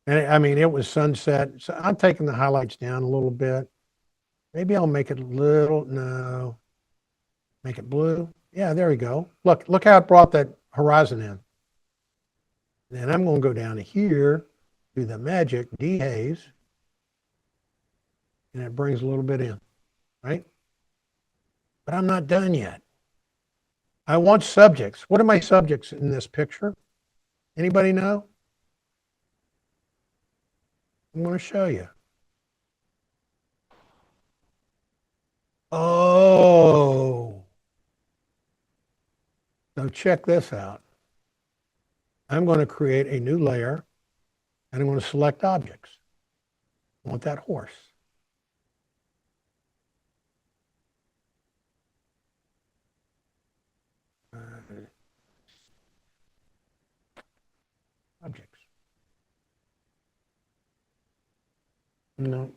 And I mean, it was sunset, so I'm taking the highlights down a little bit. Maybe I'll make it a little, no, make it blue. Yeah, there we go. Look how it brought that horizon in. Then I'm going to go down to here, do the magic dehaze, and it brings a little bit in, right? But I'm not done yet. I want subjects. What are my subjects in this picture? Anybody know? I'm going to show you. Oh. So check this out. I'm going to create a new layer and I'm going to select objects. I want that horse. Objects. No.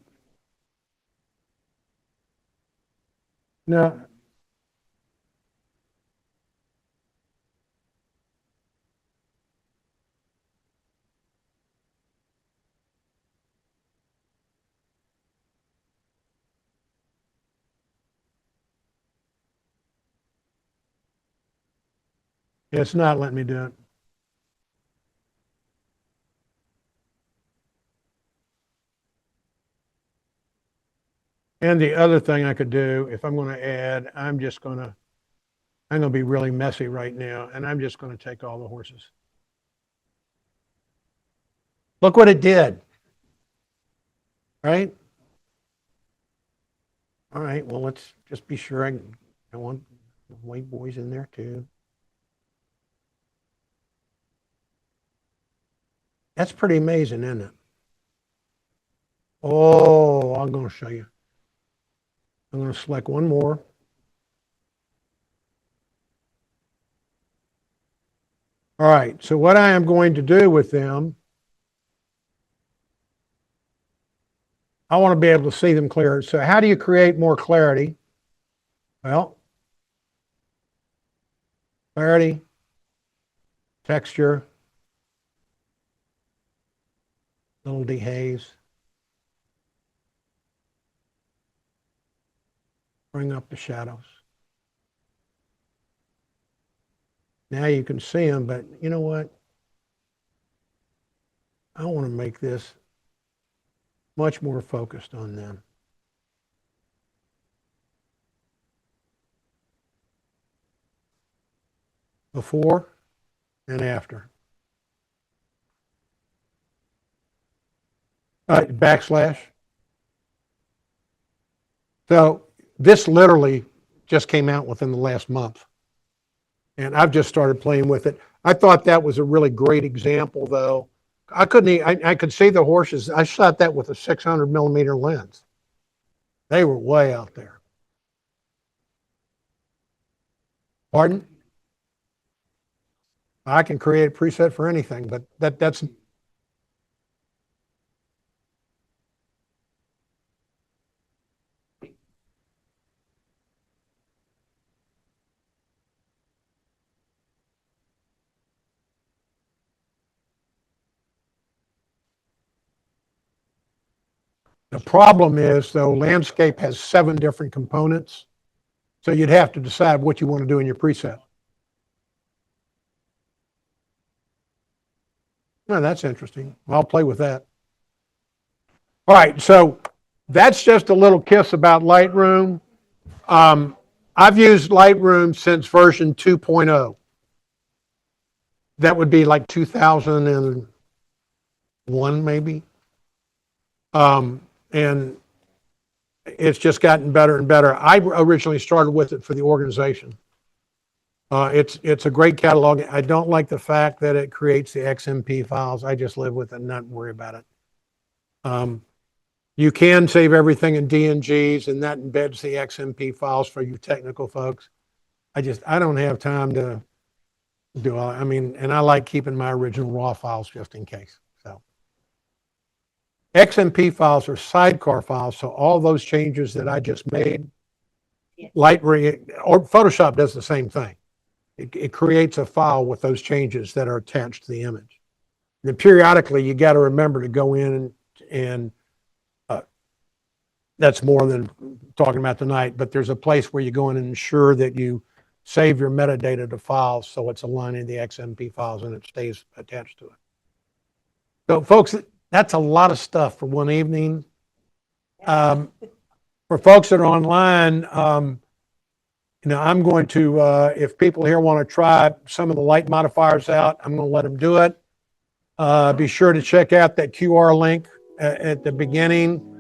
No. It's not letting me do it. And the other thing I could do, if I'm going to add, I'm going to be really messy right now, and I'm just going to take all the horses. Look what it did. Right? All right, well, let's just be sure I want the white boys in there too. That's pretty amazing, isn't it? Oh, I'm going to show you. I'm going to select one more. All right, so what I am going to do with them, I want to be able to see them clearer. So how do you create more clarity? Well, clarity, texture, little dehaze. Bring up the shadows. Now you can see them, but you know what? I want to make this much more focused on them. Before and after. Backslash. So this literally just came out within the last month. And I've just started playing with it. I thought that was a really great example, though. I could see the horses. I shot that with a 600 millimeter lens. They were way out there. Pardon? I can create a preset for anything, but that's the problem is, though, landscape has 7 different components. So you'd have to decide what you want to do in your preset. Oh, that's interesting. I'll play with that. All right, so that's just a little kiss about Lightroom. I've used Lightroom since version 2.0. That would be like 2001, maybe. And it's just gotten better and better. I originally started with it for the organization. It's a great catalog. I don't like the fact that it creates the XMP files. I just live with it and not worry about it. You can save everything in DNGs, and that embeds the XMP files for you technical folks. I don't have time to do all, I mean, and I like keeping my original raw files just in case. So XMP files are sidecar files, so all those changes that I just made, Yes. Lightroom or Photoshop does the same thing. It creates a file with those changes that are attached to the image. And then periodically, you got to remember to go in and that's more than talking about tonight, but there's a place where you go in and ensure that you save your metadata to files so it's aligning the XMP files and it stays attached to it. So folks, that's a lot of stuff for one evening. For folks that are online, I'm going to, if people here want to try some of the light modifiers out, I'm going to let them do it. Be sure to check out that QR link at the beginning.